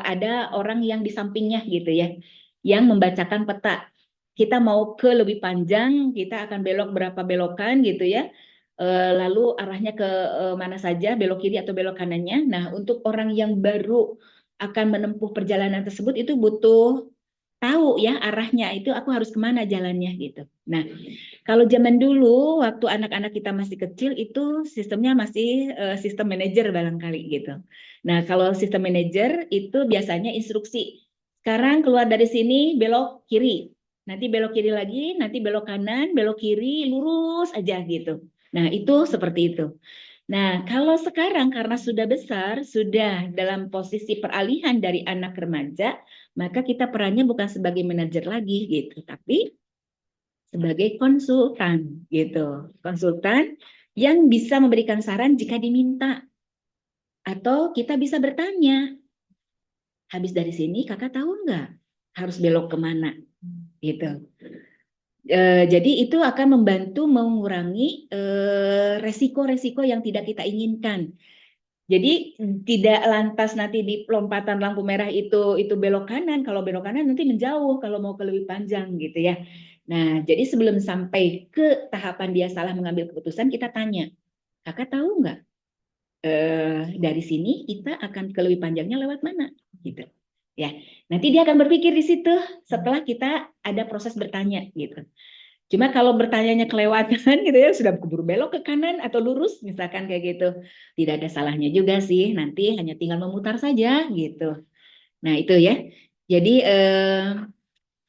ada orang yang di sampingnya gitu ya, yang membacakan peta. Kita mau ke lebih panjang, kita akan belok berapa belokan gitu ya, lalu arahnya ke mana saja, belok kiri atau belok kanannya. Nah, untuk orang yang baru akan menempuh perjalanan tersebut itu butuh tahu ya arahnya itu aku harus kemana jalannya gitu. Nah, kalau zaman dulu waktu anak-anak kita masih kecil itu sistemnya masih sistem manajer barangkali gitu. Nah, kalau sistem manajer itu biasanya instruksi. Sekarang keluar dari sini belok kiri. nanti belok kiri lagi, nanti belok kanan, belok kiri, lurus aja gitu. Nah, itu seperti itu. Nah, kalau sekarang karena sudah besar, sudah dalam posisi peralihan dari anak ke remaja, maka kita perannya bukan sebagai manajer lagi gitu, tapi sebagai konsultan gitu. Konsultan yang bisa memberikan saran jika diminta. Atau kita bisa bertanya, habis dari sini kakak tahu nggak harus belok kemana gitu. Jadi itu akan membantu mengurangi resiko-resiko yang tidak kita inginkan. Jadi tidak lantas nanti di lompatan lampu merah itu belok kanan. Kalau belok kanan nanti menjauh kalau mau ke lebih panjang gitu ya. Nah, jadi sebelum sampai ke tahapan dia salah mengambil keputusan, kita tanya, kakak tahu nggak dari sini kita akan ke lebih panjangnya lewat mana? Gitu. Ya, nanti dia akan berpikir di situ setelah kita ada proses bertanya gitu. Cuma kalau bertanyanya kelewatan gitu ya, sudah keburu belok ke kanan atau lurus misalkan kayak gitu. Tidak ada salahnya juga sih, nanti hanya tinggal memutar saja gitu. Nah itu ya, jadi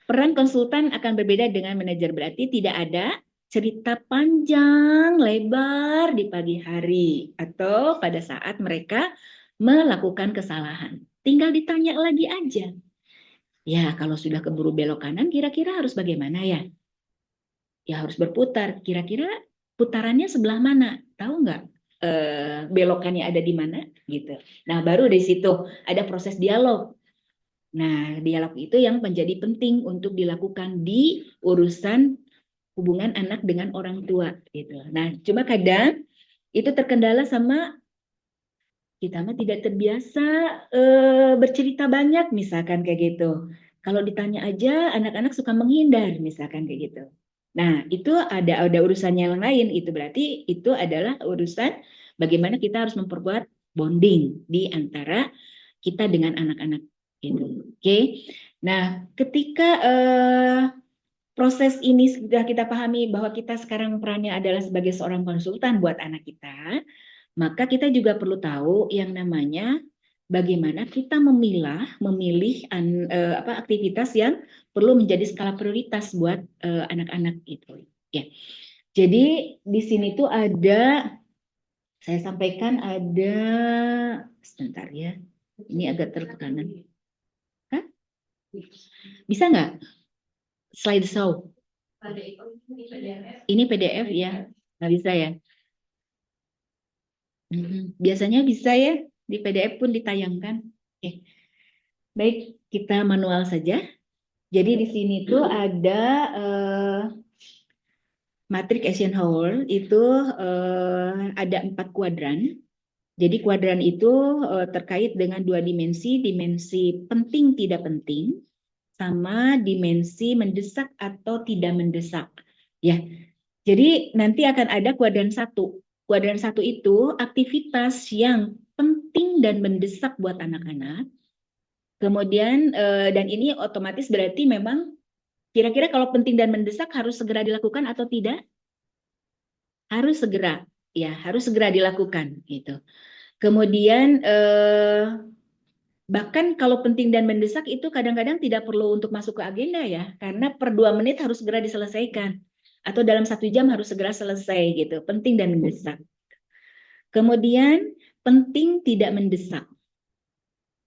peran konsultan akan berbeda dengan manajer, berarti tidak ada cerita panjang lebar di pagi hari atau pada saat mereka melakukan kesalahan. Tinggal ditanya lagi aja. Ya kalau sudah keburu belok kanan kira-kira harus bagaimana ya? Ya harus berputar. Kira-kira putarannya sebelah mana? Tahu nggak belokannya ada di mana? Gitu. Nah, baru dari situ ada proses dialog. Nah, dialog itu yang menjadi penting untuk dilakukan di urusan hubungan anak dengan orang tua. Gitu. Nah, cuma kadang itu terkendala sama kita mah tidak terbiasa bercerita banyak, misalkan kayak gitu. Kalau ditanya aja, anak-anak suka menghindar, misalkan kayak gitu. Nah, itu ada urusannya yang lain. Itu berarti itu adalah urusan bagaimana kita harus memperkuat bonding di antara kita dengan anak-anak gitu. Oke. Nah, ketika proses ini sudah kita pahami bahwa kita sekarang perannya adalah sebagai seorang konsultan buat anak kita, maka kita juga perlu tahu yang namanya bagaimana kita memilih aktivitas yang perlu menjadi skala prioritas buat anak-anak itu. Ya. Jadi di sini tuh ada, saya sampaikan ada, sebentar ya, ini agak tertekanan. Hah? Bisa nggak slide show? Ini PDF ya, nggak bisa ya? Biasanya bisa ya, di PDF pun ditayangkan. Oke. Baik, kita manual saja. Jadi di sini tuh ada matriks Eisenhower itu ada 4 kuadran. Jadi kuadran itu terkait dengan 2 dimensi, dimensi penting tidak penting, sama dimensi mendesak atau tidak mendesak. Ya, jadi nanti akan ada kuadran 1. Kuadran 1 itu aktivitas yang penting dan mendesak buat anak-anak. Kemudian dan ini otomatis berarti memang kira-kira kalau penting dan mendesak harus segera dilakukan atau tidak? Harus segera, ya harus segera dilakukan gitu. Kemudian bahkan kalau penting dan mendesak itu kadang-kadang tidak perlu untuk masuk ke agenda ya, karena per 2 menit harus segera diselesaikan atau dalam 1 jam harus segera selesai gitu. Penting dan mendesak. Kemudian penting tidak mendesak.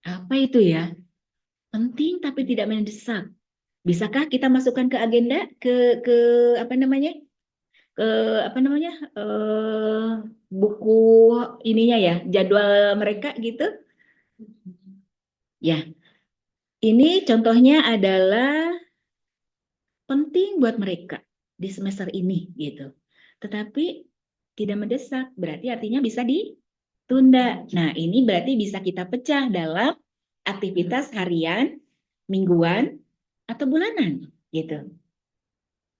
Apa itu ya? Penting tapi tidak mendesak. Bisakah kita masukkan ke agenda ke apa namanya? Ke apa namanya? Buku ininya ya, jadwal mereka gitu. Ya. Ini contohnya adalah penting buat mereka di semester ini gitu. Tetapi tidak mendesak, berarti artinya bisa ditunda. Nah, ini berarti bisa kita pecah dalam aktivitas harian, mingguan, atau bulanan gitu.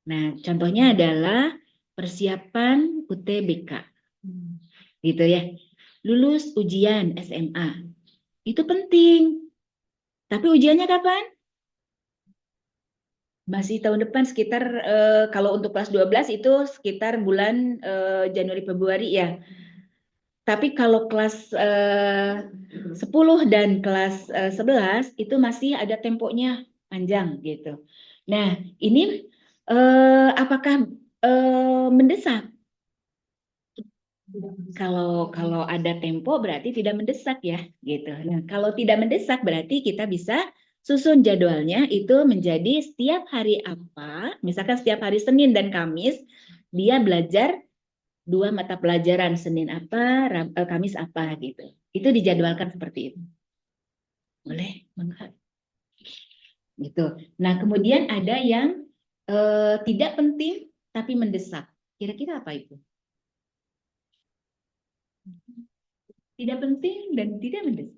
Nah, contohnya adalah persiapan UTBK. Gitu ya. Lulus ujian SMA. Itu penting. Tapi ujiannya kapan? Masih tahun depan sekitar kalau untuk kelas 12 itu sekitar bulan Januari Februari ya. Tapi kalau kelas 10 dan kelas 11 itu masih ada temponya panjang gitu. Nah, ini apakah mendesak? Kalau ada tempo berarti tidak mendesak ya, gitu. Nah, kalau tidak mendesak berarti kita bisa susun jadwalnya itu menjadi setiap hari apa, misalkan setiap hari Senin dan Kamis dia belajar 2 mata pelajaran, Senin apa, Kamis apa gitu. Itu dijadwalkan seperti itu. Boleh, Bang? Gitu. Nah, kemudian ada yang tidak penting tapi mendesak. Kira-kira apa itu? Tidak penting dan tidak mendesak.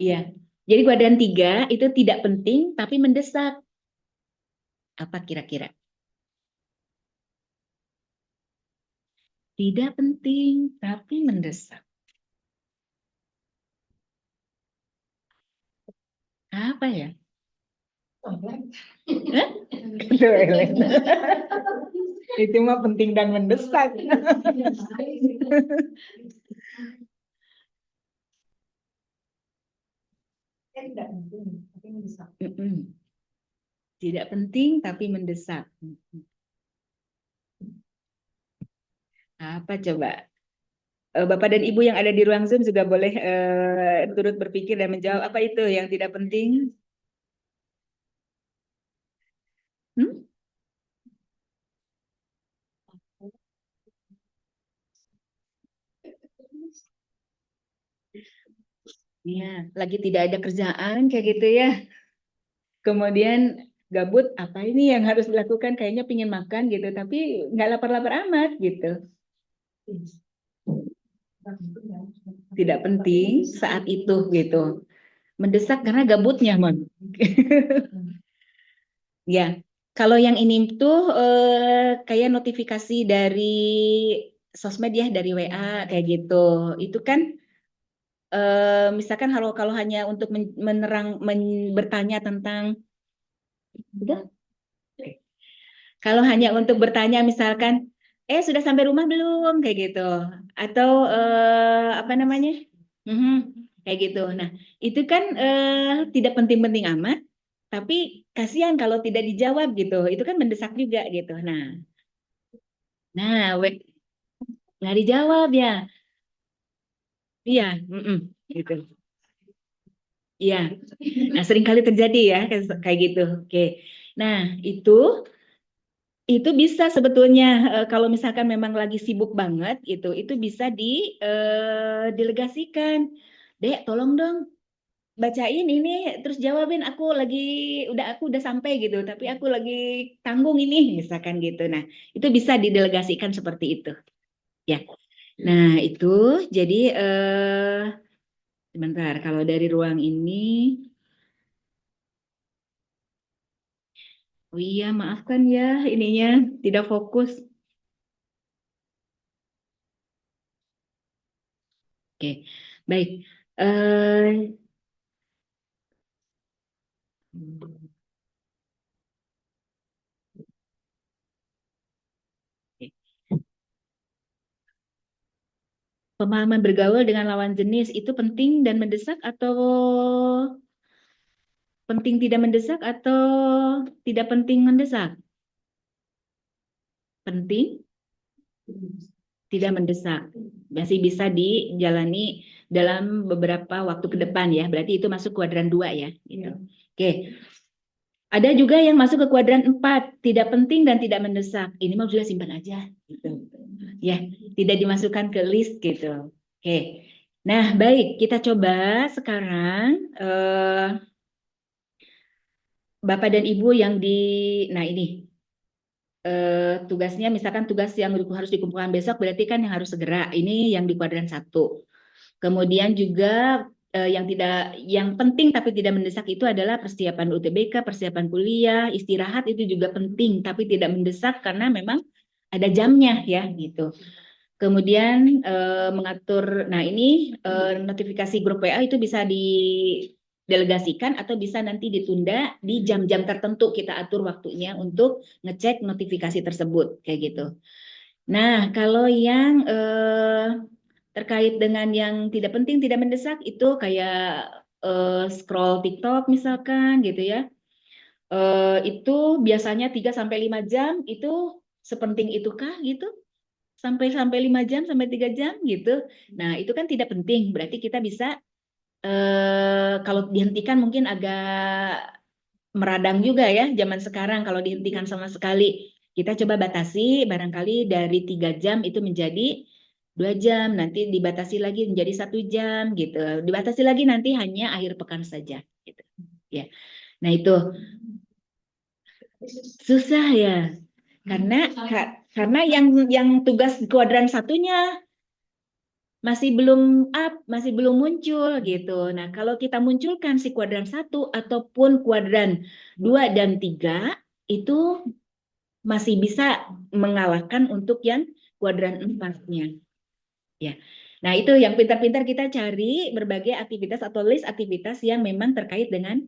Iya. Jadi kuadran 3 itu tidak penting tapi mendesak. Apa kira-kira? Tidak penting tapi mendesak. Apa ya? Hah? Itu mah penting dan mendesak. Tidak penting, tapi mendesak. Tidak penting tapi mendesak. Apa coba? Bapak dan Ibu yang ada di ruang Zoom juga boleh turut berpikir dan menjawab apa itu yang tidak penting. Iya, lagi tidak ada kerjaan kayak gitu ya. Kemudian gabut, apa ini yang harus dilakukan? Kayaknya pingin makan gitu, tapi nggak lapar-lapar amat gitu. Tidak penting saat itu gitu. Mendesak karena gabutnya, Mon. Ya, kalau yang ini tuh kayak notifikasi dari sosmed ya, dari WA kayak gitu. Itu kan misalkan kalau hanya untuk bertanya tentang udah. Kalau hanya untuk bertanya misalkan sudah sampai rumah belum kayak gitu atau apa namanya? Kayak gitu. Nah, itu kan tidak penting-penting amat, tapi kasihan kalau tidak dijawab gitu. Itu kan mendesak juga gitu. Nah, nggak dijawab ya. Iya, gitu. Iya. Nah, sering kali terjadi ya kayak gitu. Oke. Nah, itu bisa sebetulnya kalau misalkan memang lagi sibuk banget itu bisa didelegasikan. Dek, tolong dong bacain ini terus jawabin aku udah sampai gitu tapi aku lagi tanggung ini misalkan gitu. Nah, itu bisa didelegasikan seperti itu. Ya. Nah, itu jadi sebentar kalau dari ruang ini. Oh iya, maafkan ya ininya tidak fokus. Oke, baik. Pemahaman bergaul dengan lawan jenis itu penting dan mendesak atau penting tidak mendesak atau tidak penting mendesak? Penting tidak mendesak. Masih bisa dijalani dalam beberapa waktu ke depan ya. Berarti itu masuk kuadran 2 ya. Gitu. Oke. Ada juga yang masuk ke kuadran 4, tidak penting dan tidak mendesak. Ini mau juga simpan aja. Gitu. Ya, tidak dimasukkan ke list gitu. Oke. Nah, baik, kita coba sekarang Bapak dan Ibu yang nah ini tugasnya misalkan tugas yang harus dikumpulkan besok berarti kan yang harus segera. Ini yang di kuadran 1. Kemudian juga yang penting tapi tidak mendesak itu adalah persiapan UTBK, persiapan kuliah, istirahat itu juga penting tapi tidak mendesak karena memang ada jamnya ya gitu. Kemudian mengatur, nah ini notifikasi grup WA itu bisa didelegasikan atau bisa nanti ditunda di jam-jam tertentu kita atur waktunya untuk ngecek notifikasi tersebut kayak gitu. Nah, kalau yang terkait dengan yang tidak penting, tidak mendesak itu kayak scroll TikTok misalkan gitu ya. Itu biasanya 3 sampai 5 jam, itu sepenting itukah gitu? Sampai 5 jam sampai 3 jam gitu. Nah, itu kan tidak penting. Berarti kita bisa kalau dihentikan mungkin agak meradang juga ya zaman sekarang kalau dihentikan sama sekali. Kita coba batasi barangkali dari 3 jam itu menjadi 2 jam, nanti dibatasi lagi menjadi 1 jam gitu. Dibatasi lagi nanti hanya akhir pekan saja gitu. Ya. Nah, itu susah ya. Karena yang tugas kuadran satunya masih belum muncul gitu. Nah, kalau kita munculkan si kuadran 1 ataupun kuadran 2 dan 3 itu masih bisa mengalahkan untuk yang kuadran 4-nya. Ya. Nah, itu yang pintar-pintar kita cari berbagai aktivitas atau list aktivitas yang memang terkait dengan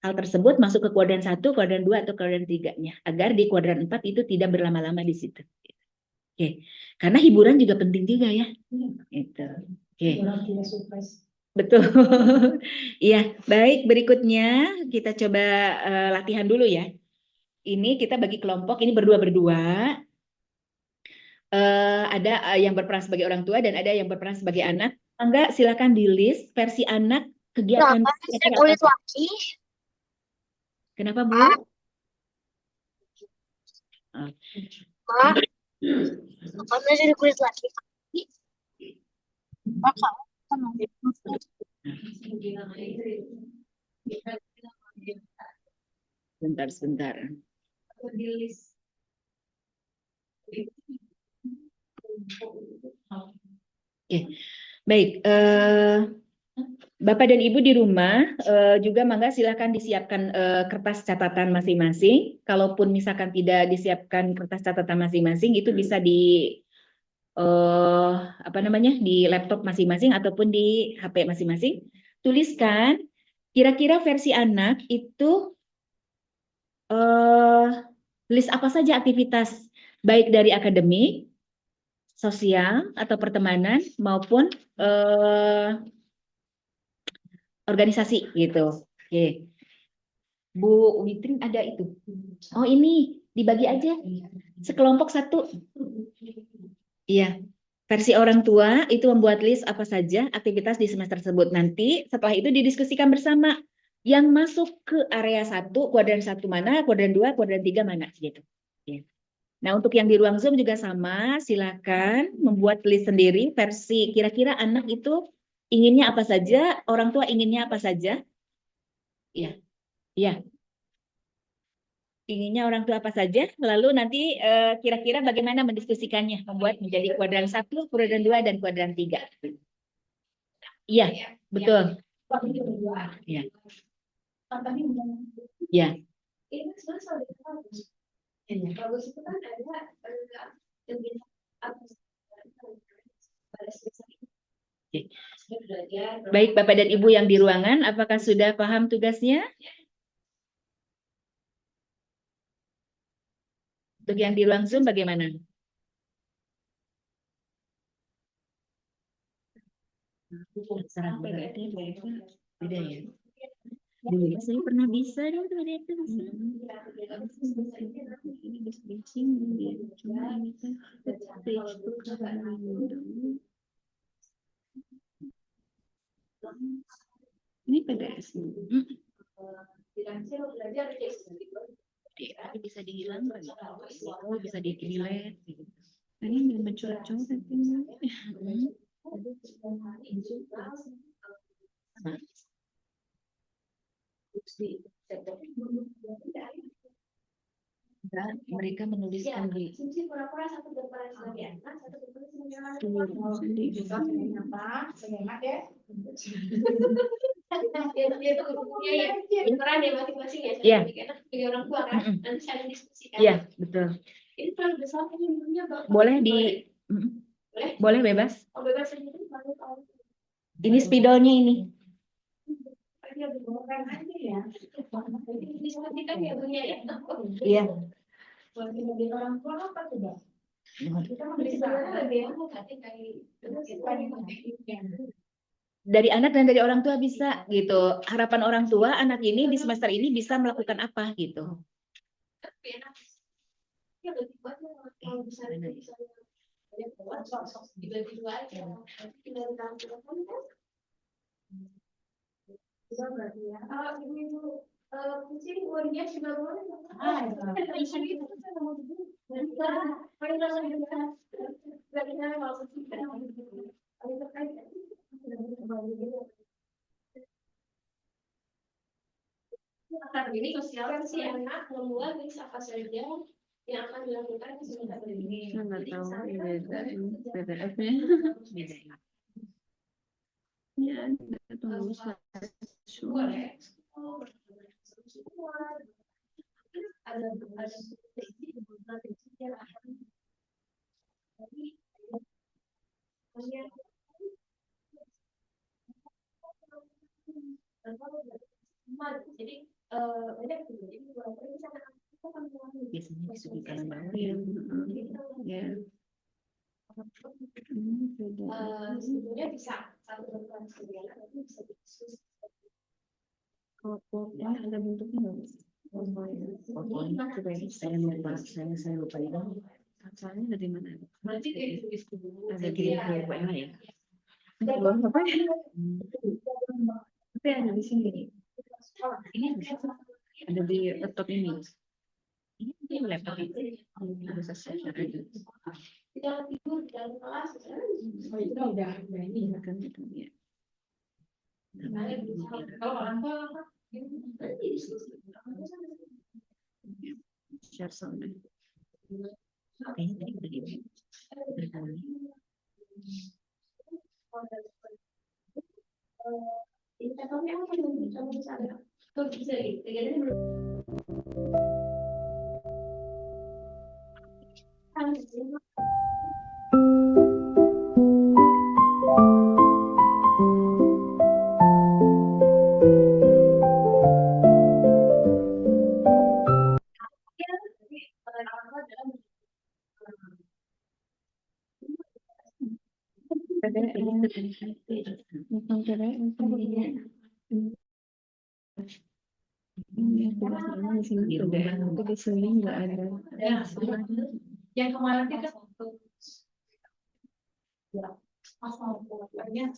hal tersebut masuk ke kuadran 1, kuadran 2 atau kuadran 3-nya agar di kuadran 4 itu tidak berlama-lama di situ. Oke. Karena hiburan juga penting juga ya. Itu. Oke. Betul. Iya, baik. Berikutnya kita coba latihan dulu ya. Ini kita bagi kelompok, ini berdua-berdua. Ada yang berperan sebagai orang tua dan ada yang berperan sebagai anak. Enggak, silakan di list versi anak kegiatan. Saya kulit laki. Kenapa, Bu? Mak, karena jadi kulit laki. Maka, Sebentar. Oke, baik. Bapak dan Ibu di rumah juga mangga silakan disiapkan kertas catatan masing-masing. Kalaupun misalkan tidak disiapkan kertas catatan masing-masing, itu bisa di di laptop masing-masing ataupun di HP masing-masing. Tuliskan kira-kira versi anak itu list apa saja aktivitas baik dari akademik, sosial atau pertemanan maupun organisasi gitu. Oke. Bu Witrin ada itu. Oh, ini dibagi aja. Sekelompok 1. Iya. Versi orang tua itu membuat list apa saja aktivitas di semester tersebut. Nanti setelah itu didiskusikan bersama yang masuk ke area 1, kuadran 1 mana, kuadran 2, kuadran 3 mana gitu. Ya. Nah, untuk yang di ruang Zoom juga sama, silakan membuat list sendiri versi kira-kira anak itu inginnya apa saja, orang tua inginnya apa saja. Iya. Iya. Inginnya orang tua apa saja, lalu nanti kira-kira bagaimana mendiskusikannya, membuat menjadi kuadran 1, kuadran 2, dan kuadran 3. Iya, betul. Iya. Ya. Ini sebenarnya salah bagus. Bagus itu kan ada Baik, Bapak dan Ibu yang di ruangan, apakah sudah paham tugasnya? Untuk yang di ruang Zoom bagaimana? Beda ya? Dulu saya pernah bisa dong itu bisa. Ini basic cuma ini kan ini PDS. Tapi bisa dihilangkan, bisa di-delete. Ini nggak mencoret-coret ini. Dan mereka menuliskan di Iya, iya, betul. Boleh boleh bebas. Ini spidolnya ini. Iya. dari anak dan dari orang tua bisa gitu. Harapan orang tua anak ini di semester ini bisa melakukan apa gitu. Ini sosialisasi anak membuat list apa saja yang akan dilakukan di semester ini. Nggak tahu beda PDF-nya. Ya, tunggu jadi banyak jadi Biasanya disuguhkan bawah ya. ya. Ya. sebetulnya bisa satu bentukan segala tapi bisa diskusi. Kalau ada bentuknya nggak? Pokoknya saya lupa itu. Asalnya dari mana? Nanti ditulis dulu. Ada di WA ya. Belum apa ya? Tapi ada di sini. Ini ada di laptop ini. Ini laptop ini bisa saya share aja. Di dalam tidur di dalam kelas. Oh itu udah ini kan itu ya. Kalau orang tua nanti diskusi. Share sound. Kayaknya tadi udah di Ini contohnya apa yang kamu bisa ada? Tuh bisa Di sini nggak ada. yang kemarin kita pas mau pulangnya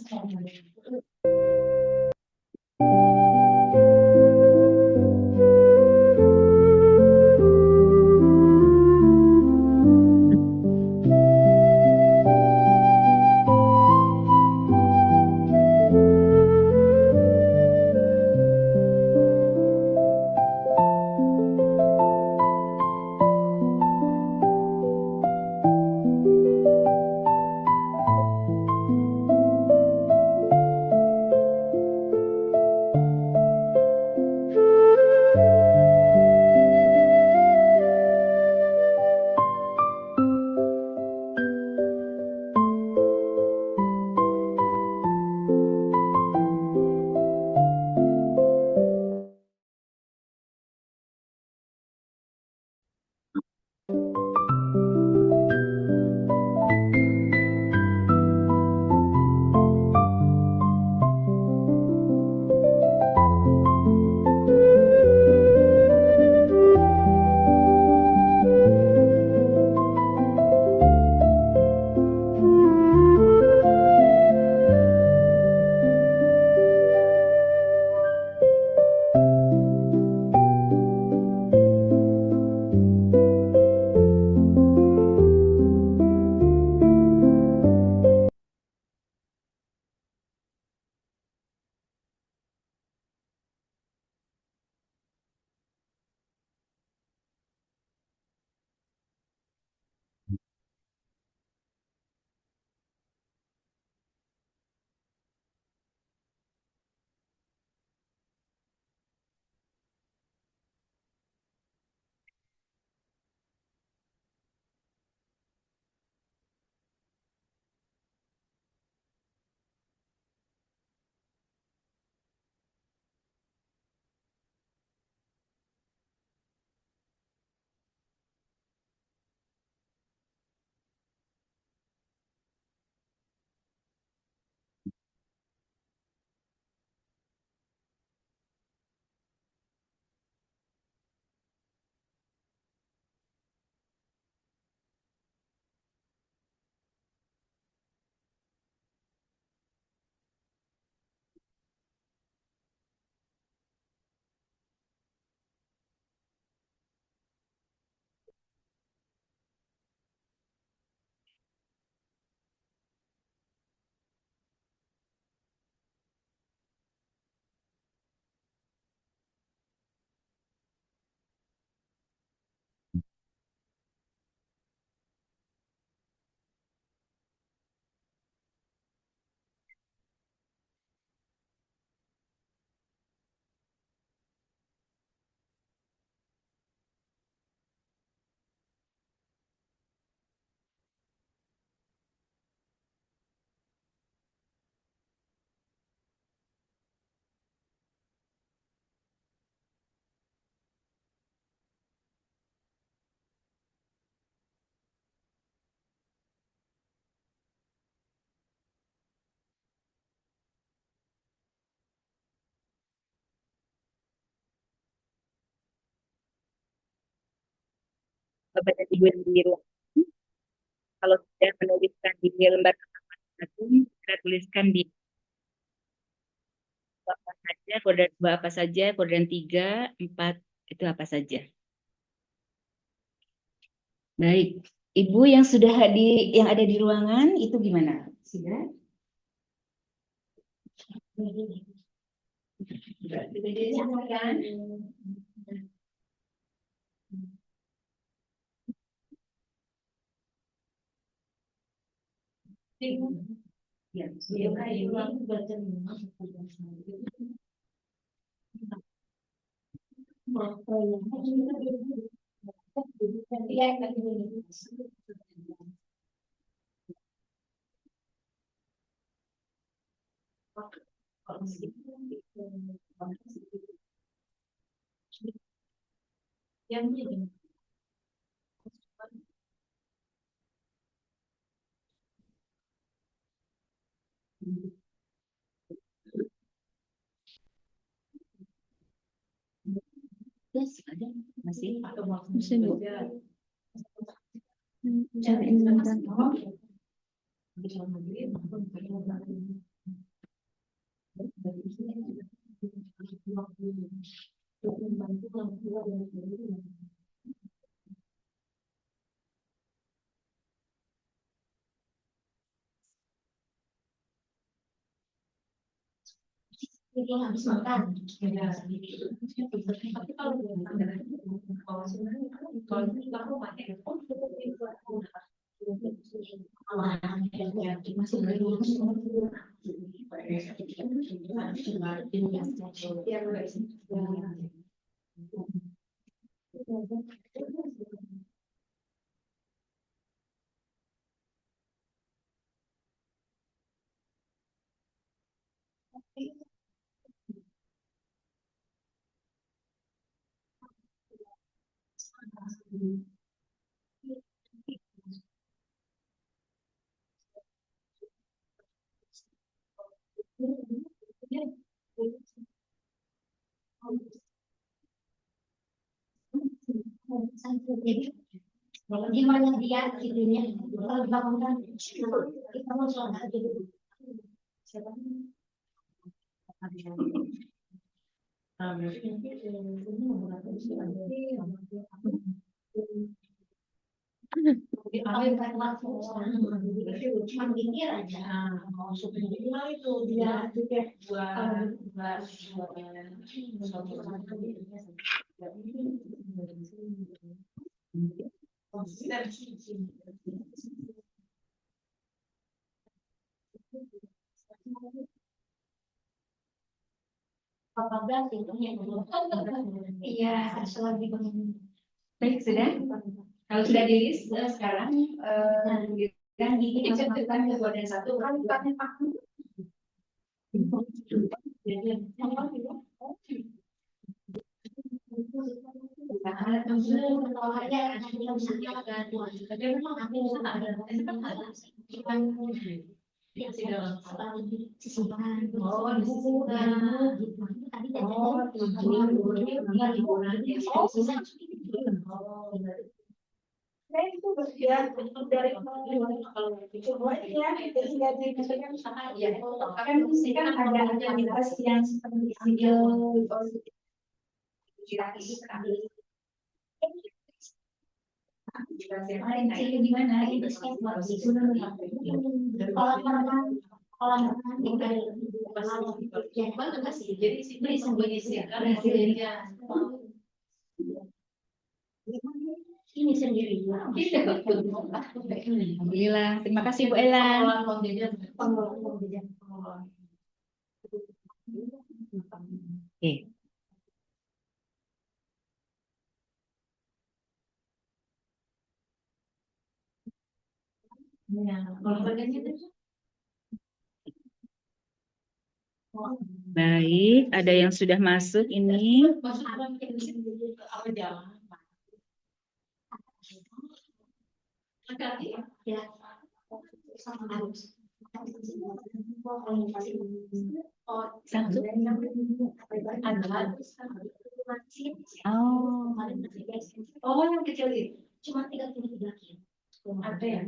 Bapak dan Ibu yang di ruang. Kalau sudah menuliskan di lembar kertas satu, kita tuliskan di apa saja, koordinat 2 apa saja, koordinat 3, 4 itu apa saja. Baik, Ibu yang sudah yang ada di ruangan itu gimana? Sudah? Ya, Yes, ada masih Cariin dan habis makan. Gimana dia tidurnya? Kalau dibangunkan, kita mau sholat dulu. Cuma mikir aja. Itu dia iya, selalu dibangun. Baik, sudah? Kalau sudah di list, sekarang kemudian dimasukkan ke koordinat 1 kan tempatnya Pak. Nah, itu bersedia dari kalau coba ya, bersedia di misalnya usaha ya. Kan mesti kan ada aktivitas yang seperti ambil Di mana itu sih jadi ini sendiri. Alhamdulillah, terima kasih Bu Ella. Oke. Baik, ada yang sudah masuk ini. Satu. Oh, Oh, yang kecil itu. cuma 33 kilo. Ada ya?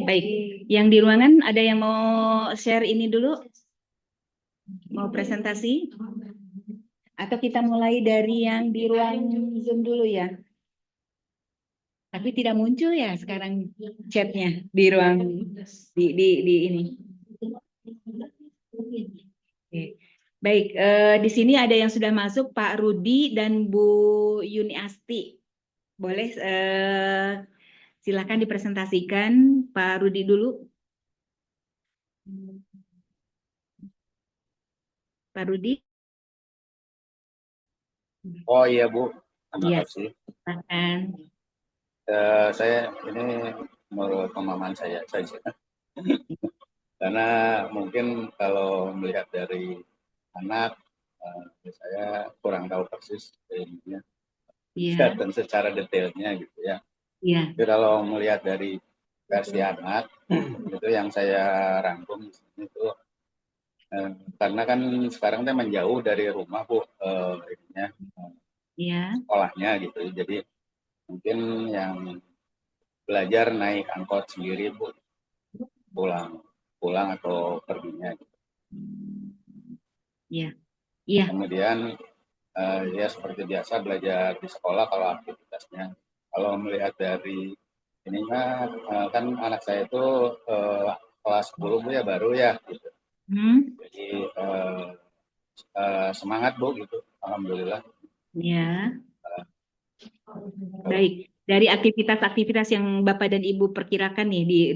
Baik, yang di ruangan ada yang mau share ini dulu? Mau presentasi? Atau kita mulai dari yang di ruang Zoom dulu ya? Tapi tidak muncul ya sekarang chatnya di ruang di ini. Oke. Baik, di sini ada yang sudah masuk, Pak Rudi dan Bu Yuni Asti. Boleh silakan dipresentasikan, Pak Rudi dulu. Pak Rudi. Oh iya Bu, terima Iya. kasih. Silakan. Saya ini menurut pemahaman saya saja. Karena mungkin kalau melihat dari anak, saya kurang tahu persis ininya, Iya. dan secara detailnya gitu ya. Iya. Jadi kalau melihat dari versi anak, itu yang saya rangkum di sini itu karena kan sekarang saya menjauh dari rumah Bu, ininya, Iya. sekolahnya gitu. Jadi mungkin yang belajar naik angkot sendiri Bu, pulang atau perginya gitu. Iya. Iya. Kemudian ya seperti biasa belajar di sekolah kalau aktivitasnya. Kalau melihat dari ininya kan anak saya itu kelas 10 Bu ya, baru ya gitu. Jadi semangat Bu gitu, alhamdulillah. Ya. Baik, dari aktivitas-aktivitas yang Bapak dan Ibu perkirakan nih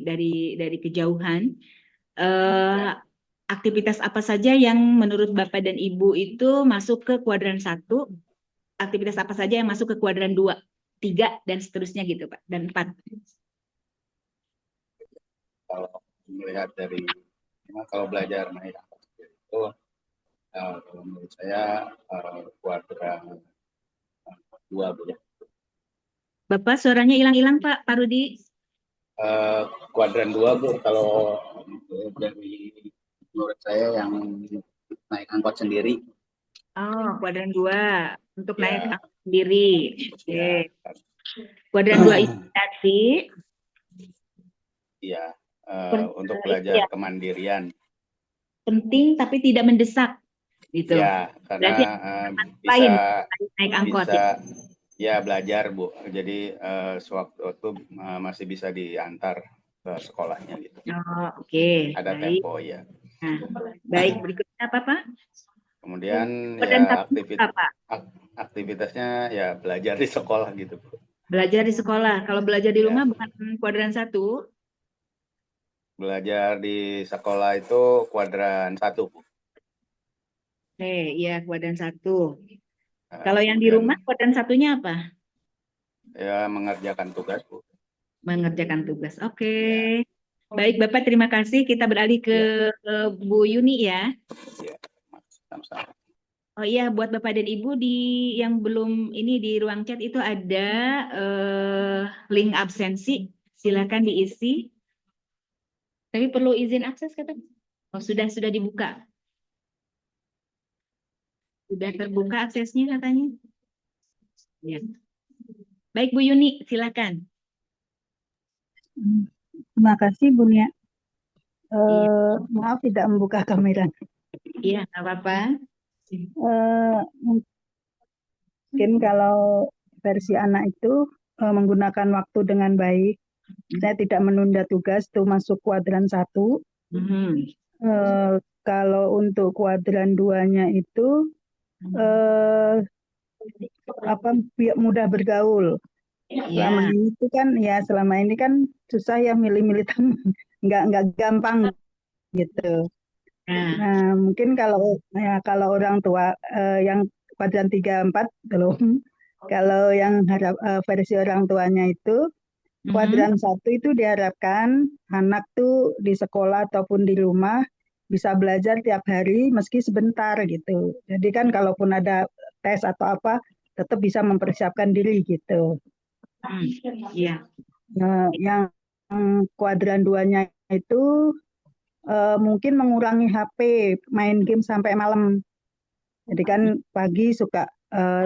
dari kejauhan, aktivitas apa saja yang menurut Bapak dan Ibu itu masuk ke kuadran 1, aktivitas apa saja yang masuk ke kuadran 2, 3 dan seterusnya gitu Pak, dan 4. Kalau melihat dari kalau belajar naik angkot itu kalau menurut saya kuadran 2 Bu ya. Bapak suaranya hilang-hilang Pak Rudi. Kuadran 2 Bu, kalau dari menurut saya yang naik angkot sendiri. Oh, kuadran 2 untuk Ya. naik angkot sendiri. Oke. Ya. Kuadran 2 itu tadi. Iya, untuk belajar kemandirian. Penting tapi tidak mendesak gitu. Ya, karena lain naik angkot. Ya belajar Bu. Jadi sewaktu masih bisa diantar ke sekolahnya gitu. Oh, oke. Ada Baik. tempo ya. Nah, baik, berikutnya apa Pak? Kemudian Dan ya aktivitasnya ya belajar di sekolah gitu Bu. Belajar di sekolah. Kalau belajar di rumah bukan kuadran 1? Belajar di sekolah itu kuadran 1 Bu. Oke, iya kuadran 1. Kalau yang di rumah kuadran 1-nya apa? Ya mengerjakan tugas Bu. Mengerjakan tugas. Oke. Baik Bapak, terima kasih. Kita beralih ke Bu Yuni ya. Iya, sama-sama. Oh iya, buat Bapak dan Ibu yang belum ini di ruang chat itu ada link absensi, silakan diisi. Tapi perlu izin akses katanya. Oh sudah dibuka. Sudah terbuka aksesnya katanya. Ya. Baik Bu Yuni, silakan. Terima kasih Bu Nia. Maaf tidak membuka kamera. Iya, nggak apa-apa. Mungkin kalau versi anak itu menggunakan waktu dengan baik. Saya tidak menunda tugas, itu masuk kuadran 1. Kalau untuk kuadran 2-nya itu mudah bergaul. Selama ini kan susah ya milih-milih teman, nggak gampang gitu. Nah, mungkin kalau orang tua yang kuadran 3, 4 belum. Kalau yang versi orang tuanya itu kuadran 1 itu diharapkan anak tuh di sekolah ataupun di rumah bisa belajar tiap hari meski sebentar gitu. Jadi kan kalaupun ada tes atau apa tetap bisa mempersiapkan diri gitu. Iya. Nah, yang kuadran 2-nya itu mungkin mengurangi HP, main game sampai malam. Jadi kan pagi suka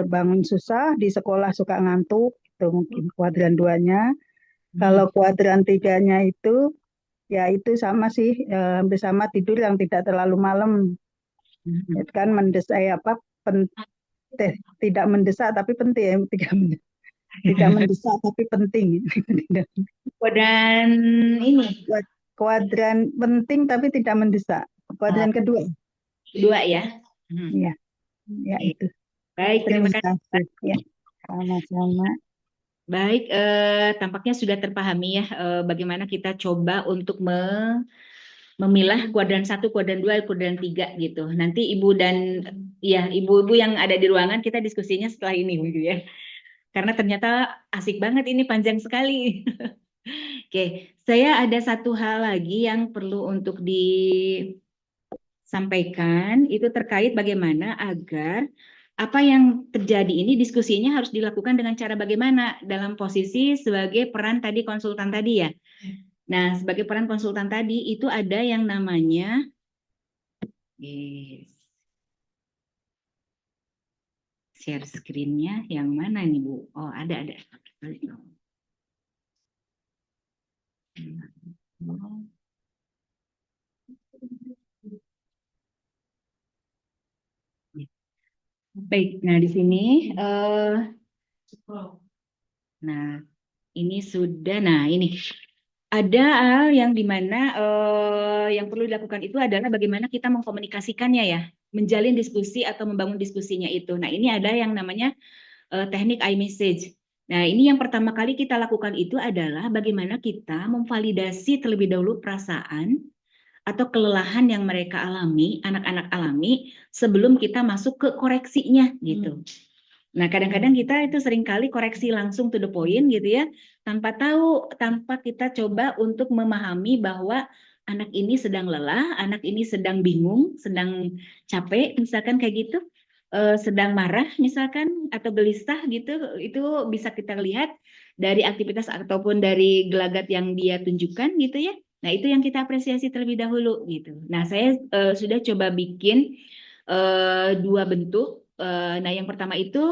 bangun susah, di sekolah suka ngantuk, itu mungkin kuadran 2-nya. Kalau kuadran 3-nya itu, ya itu sama sih, hampir sama, tidur yang tidak terlalu malam. Itu kan tidak mendesak tapi penting, tidak mendesak tapi penting. Kuadran ini, Kuadran penting tapi tidak mendesak. Kuadran kedua. ya. Iya, ya itu. Baik, terima kasih. Ya, sama-sama. Baik, tampaknya sudah terpahami ya bagaimana kita coba untuk memilah kuadran 1, kuadran 2, kuadran 3 gitu. Nanti Ibu dan ya ibu-ibu yang ada di ruangan kita diskusinya setelah ini gitu ya. Karena ternyata asik banget ini, panjang sekali. Oke, saya ada satu hal lagi yang perlu untuk disampaikan, itu terkait bagaimana agar apa yang terjadi ini diskusinya harus dilakukan dengan cara bagaimana dalam posisi sebagai peran tadi konsultan tadi ya. Nah, sebagai peran konsultan tadi itu ada yang namanya share screen-nya yang mana nih Bu? Oh, ada. Baik, nah di sini nah ini sudah, nah ini ada hal yang dimana yang perlu dilakukan itu adalah bagaimana kita mengkomunikasikannya ya, menjalin diskusi atau membangun diskusinya itu. Nah ini ada yang namanya teknik iMessage. Nah ini yang pertama kali kita lakukan itu adalah bagaimana kita memvalidasi terlebih dahulu perasaan atau kelelahan yang mereka alami, anak-anak alami, sebelum kita masuk ke koreksinya gitu. Nah, kadang-kadang kita itu seringkali koreksi langsung to the point gitu ya, tanpa kita coba untuk memahami bahwa anak ini sedang lelah, anak ini sedang bingung, sedang capek, misalkan kayak gitu, sedang marah misalkan, atau gelisah gitu, itu bisa kita lihat dari aktivitas ataupun dari gelagat yang dia tunjukkan gitu ya. Nah, itu yang kita apresiasi terlebih dahulu gitu. Nah, saya sudah coba bikin 2 bentuk. Nah, yang pertama itu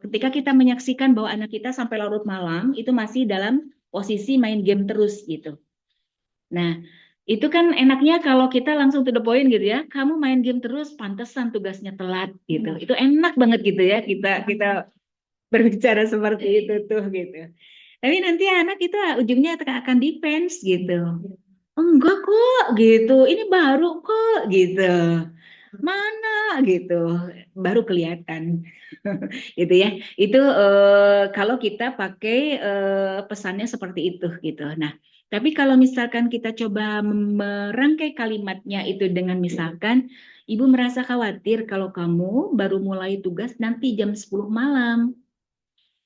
ketika kita menyaksikan bahwa anak kita sampai larut malam itu masih dalam posisi main game terus gitu. Nah, itu kan enaknya kalau kita langsung to the point gitu ya. Kamu main game terus, pantesan tugasnya telat gitu. Itu enak banget gitu ya kita berbicara seperti itu tuh gitu. Tapi nanti anak itu ujungnya akan defense gitu. Enggak kok gitu, ini baru kok gitu. Mana gitu, baru kelihatan gitu ya. Itu kalau kita pakai pesannya seperti itu gitu. Nah, tapi kalau misalkan kita coba merangkai kalimatnya itu dengan misalkan Ibu merasa khawatir kalau kamu baru mulai tugas nanti jam 10 malam.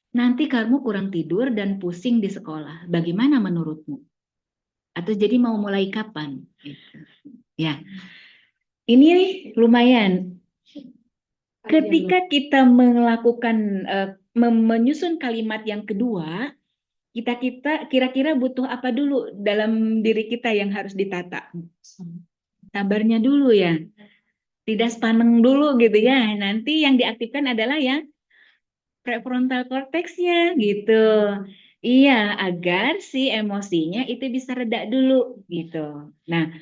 Nanti kamu kurang tidur dan pusing di sekolah. Bagaimana menurutmu? Atau jadi mau mulai kapan? Gitu. Ya. Ini lumayan. Ketika kita melakukan menyusun kalimat yang kedua, kita kira-kira butuh apa dulu dalam diri kita yang harus ditata? Sabarnya dulu ya. Tidak sepaneng dulu gitu ya. Nanti yang diaktifkan adalah yang prefrontal cortex-nya gitu. Iya, agar si emosinya itu bisa reda dulu gitu. Nah,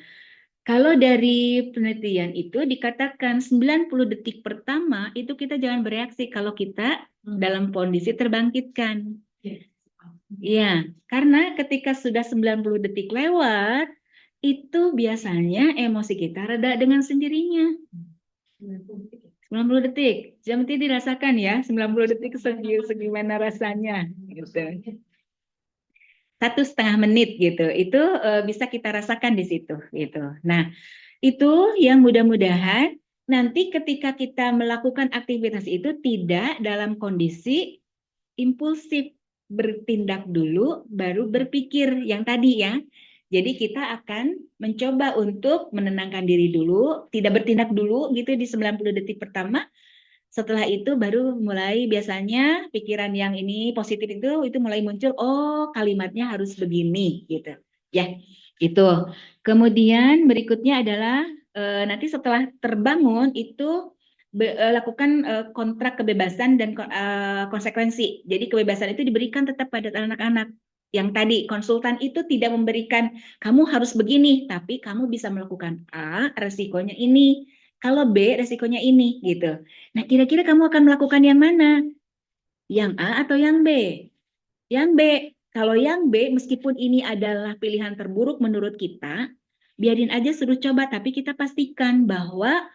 kalau dari penelitian itu dikatakan 90 detik pertama itu kita jangan bereaksi kalau kita dalam kondisi terbangkitkan. Iya, karena ketika sudah 90 detik lewat, itu biasanya emosi kita reda dengan sendirinya. 90 detik, nanti dirasakan ya, 90 detik segimana rasanya. Gitu. 1,5 menit gitu, itu bisa kita rasakan di situ gitu. Nah, itu yang mudah-mudahan nanti ketika kita melakukan aktivitas itu tidak dalam kondisi impulsif, bertindak dulu baru berpikir yang tadi ya. Jadi kita akan mencoba untuk menenangkan diri dulu, tidak bertindak dulu gitu di 90 detik pertama. Setelah itu baru mulai biasanya pikiran yang ini positif itu mulai muncul, oh kalimatnya harus begini gitu. Ya, itu. Kemudian berikutnya adalah nanti setelah terbangun itu lakukan kontrak kebebasan dan konsekuensi. Jadi kebebasan itu diberikan tetap pada anak-anak. Yang tadi konsultan itu tidak memberikan kamu harus begini, tapi kamu bisa melakukan A, resikonya ini. Kalau B, resikonya ini gitu. Nah, kira-kira kamu akan melakukan yang mana? Yang A atau yang B? Yang B. Kalau yang B, meskipun ini adalah pilihan terburuk menurut kita, biarin aja suruh coba, tapi kita pastikan bahwa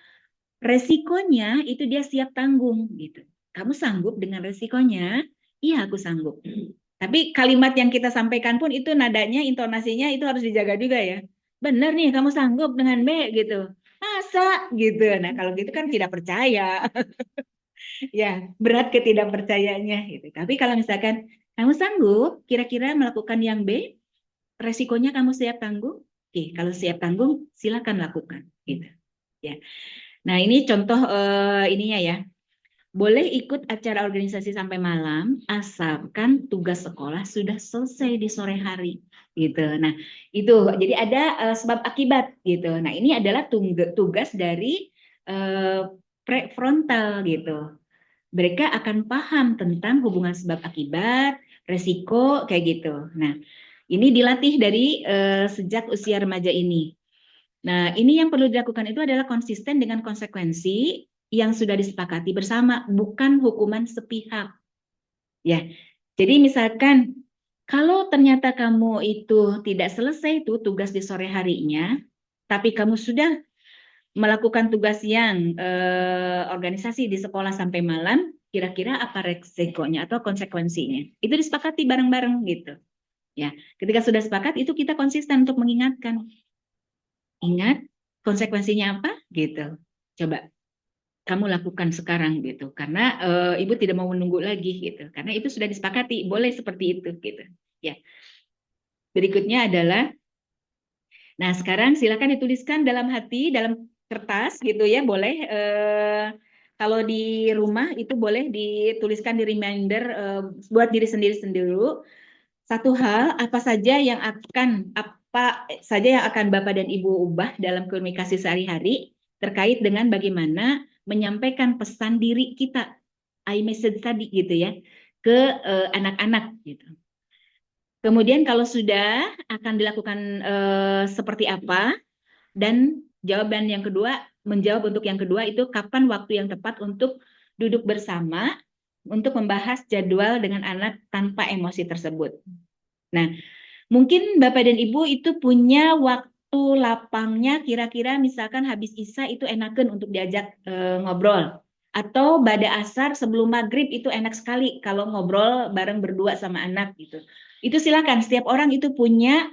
resikonya itu dia siap tanggung gitu. Kamu sanggup dengan resikonya? Iya, aku sanggup. Tapi kalimat yang kita sampaikan pun itu nadanya, intonasinya itu harus dijaga juga ya. Benar nih, kamu sanggup dengan B gitu. Masa gitu. Nah, kalau gitu kan tidak percaya. Ya, berat ketidakpercayaannya gitu. Tapi kalau misalkan kamu sanggup kira-kira melakukan yang B, resikonya kamu siap tanggung? Oke, kalau siap tanggung silakan lakukan gitu. Ya. Nah, ini contoh ininya ya. Boleh ikut acara organisasi sampai malam asalkan tugas sekolah sudah selesai di sore hari gitu. Nah, itu jadi ada sebab akibat gitu. Nah, ini adalah tugas dari prefrontal gitu. Mereka akan paham tentang hubungan sebab akibat, resiko kayak gitu. Nah, ini dilatih dari sejak usia remaja ini. Nah, ini yang perlu dilakukan itu adalah konsisten dengan konsekuensi yang sudah disepakati bersama, bukan hukuman sepihak. Ya, jadi misalkan kalau ternyata kamu itu tidak selesai itu tugas di sore harinya, tapi kamu sudah melakukan tugas yang organisasi di sekolah sampai malam, kira-kira apa resikonya atau konsekuensinya? Itu disepakati bareng-bareng gitu. Ya, ketika sudah sepakat itu kita konsisten untuk mengingatkan. Ingat konsekuensinya apa gitu. Coba kamu lakukan sekarang gitu. Karena ibu tidak mau menunggu lagi gitu. Karena itu sudah disepakati, boleh seperti itu gitu. Ya. Berikutnya adalah nah, sekarang silakan dituliskan dalam hati, dalam kertas gitu ya, boleh kalau di rumah itu boleh dituliskan di reminder buat diri sendiri dulu. Satu hal apa saja yang akan Bapak dan Ibu ubah dalam komunikasi sehari-hari terkait dengan bagaimana menyampaikan pesan diri kita, I-message tadi gitu ya, ke anak-anak gitu. Kemudian kalau sudah akan dilakukan seperti apa dan jawaban yang kedua, menjawab untuk yang kedua itu kapan waktu yang tepat untuk duduk bersama untuk membahas jadwal dengan anak tanpa emosi tersebut. Nah, mungkin Bapak dan Ibu itu punya waktu lapangnya kira-kira misalkan habis Isya itu enakan untuk diajak ngobrol. Atau pada asar sebelum maghrib itu enak sekali kalau ngobrol bareng berdua sama anak gitu. Itu silakan, setiap orang itu punya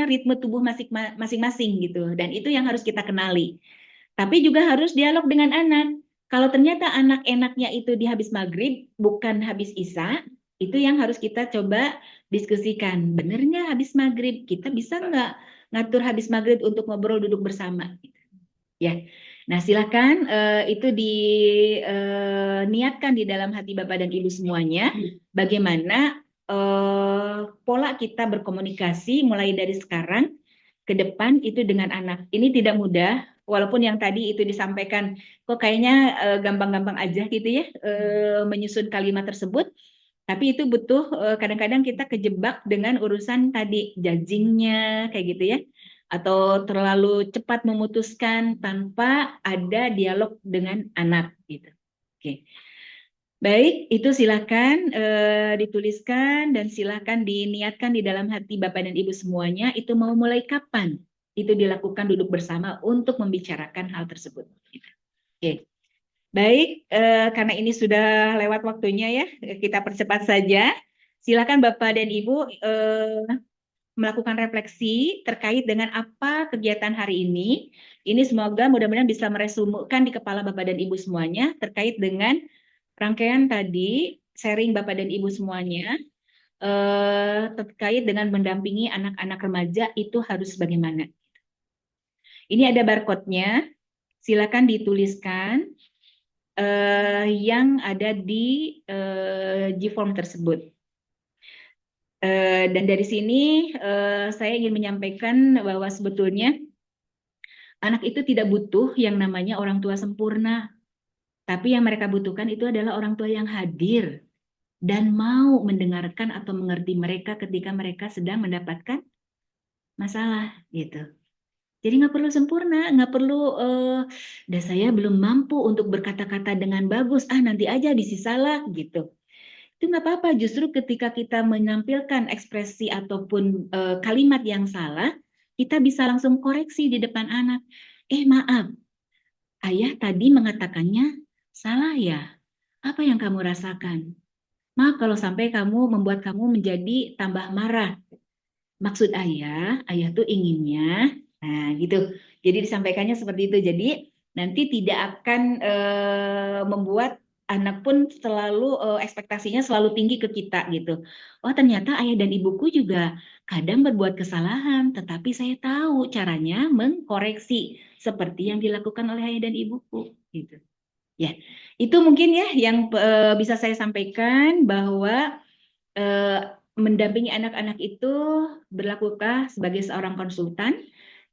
ritme tubuh masing-masing gitu. Dan itu yang harus kita kenali. Tapi juga harus dialog dengan anak. Kalau ternyata anak enaknya itu di habis maghrib, bukan habis Isya, itu yang harus kita coba diskusikan. Benernya habis maghrib, kita bisa nggak ngatur habis maghrib untuk ngobrol duduk bersama? Ya, nah silakan itu diniatkan di dalam hati Bapak dan Ibu semuanya, bagaimana pola kita berkomunikasi mulai dari sekarang ke depan itu dengan anak. Ini tidak mudah, walaupun yang tadi itu disampaikan, kok kayaknya gampang-gampang aja gitu ya, menyusun kalimat tersebut. Tapi itu butuh kadang-kadang kita kejebak dengan urusan tadi judging-nya kayak gitu ya, atau terlalu cepat memutuskan tanpa ada dialog dengan anak gitu. Oke. Baik, itu silakan dituliskan dan silakan diniatkan di dalam hati Bapak dan Ibu semuanya itu mau mulai kapan itu dilakukan duduk bersama untuk membicarakan hal tersebut. Oke. Baik, karena ini sudah lewat waktunya ya, kita percepat saja. Silakan Bapak dan Ibu melakukan refleksi terkait dengan apa kegiatan hari ini. Ini semoga mudah-mudahan bisa meresumkan di kepala Bapak dan Ibu semuanya terkait dengan rangkaian tadi, sharing Bapak dan Ibu semuanya, terkait dengan mendampingi anak-anak remaja itu harus bagaimana. Ini ada barcode-nya. silakan dituliskan yang ada di G-form tersebut. Dan dari sini saya ingin menyampaikan bahwa sebetulnya anak itu tidak butuh yang namanya orang tua sempurna, tapi yang mereka butuhkan itu adalah orang tua yang hadir dan mau mendengarkan atau mengerti mereka ketika mereka sedang mendapatkan masalah gitu. Jadi nggak perlu sempurna, nggak perlu, dah saya belum mampu untuk berkata-kata dengan bagus, nanti aja bisa salah gitu. Itu nggak apa-apa, justru ketika kita menampilkan ekspresi ataupun kalimat yang salah, kita bisa langsung koreksi di depan anak. Maaf, ayah tadi mengatakannya salah ya. Apa yang kamu rasakan? Maaf kalau sampai kamu membuat kamu menjadi tambah marah. Maksud ayah tuh inginnya, nah gitu. Jadi disampaikannya seperti itu. Jadi nanti tidak akan membuat anak pun selalu ekspektasinya selalu tinggi ke kita gitu. Oh ternyata ayah dan ibuku juga kadang berbuat kesalahan, tetapi saya tahu caranya mengkoreksi seperti yang dilakukan oleh ayah dan ibuku gitu. Ya, itu mungkin ya yang bisa saya sampaikan bahwa mendampingi anak-anak itu berlakukah sebagai seorang konsultan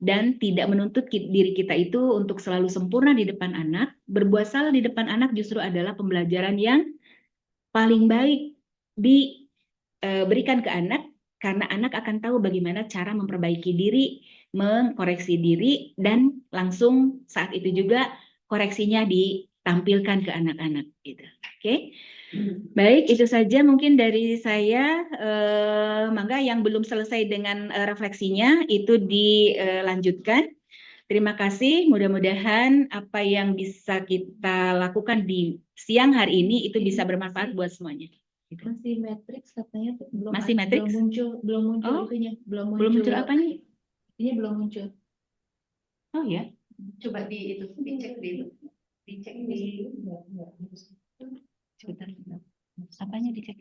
dan tidak menuntut diri kita itu untuk selalu sempurna di depan anak. Berbuat salah di depan anak justru adalah pembelajaran yang paling baik diberikan ke anak karena anak akan tahu bagaimana cara memperbaiki diri, mengkoreksi diri, dan langsung saat itu juga koreksinya ditampilkan ke anak-anak gitu. Oke. Baik, itu saja mungkin dari saya. Mangga yang belum selesai dengan refleksinya itu dilanjutkan. Terima kasih. Mudah-mudahan apa yang bisa kita lakukan di siang hari ini itu bisa bermanfaat buat semuanya. Gitu. Masih matriks katanya belum Masih matriks? belum muncul Oh, itunya, belum belum muncul apanya? Ini belum muncul. Oh ya. Coba dicek dulu. Dicek di Sebentar. Apanya dicek?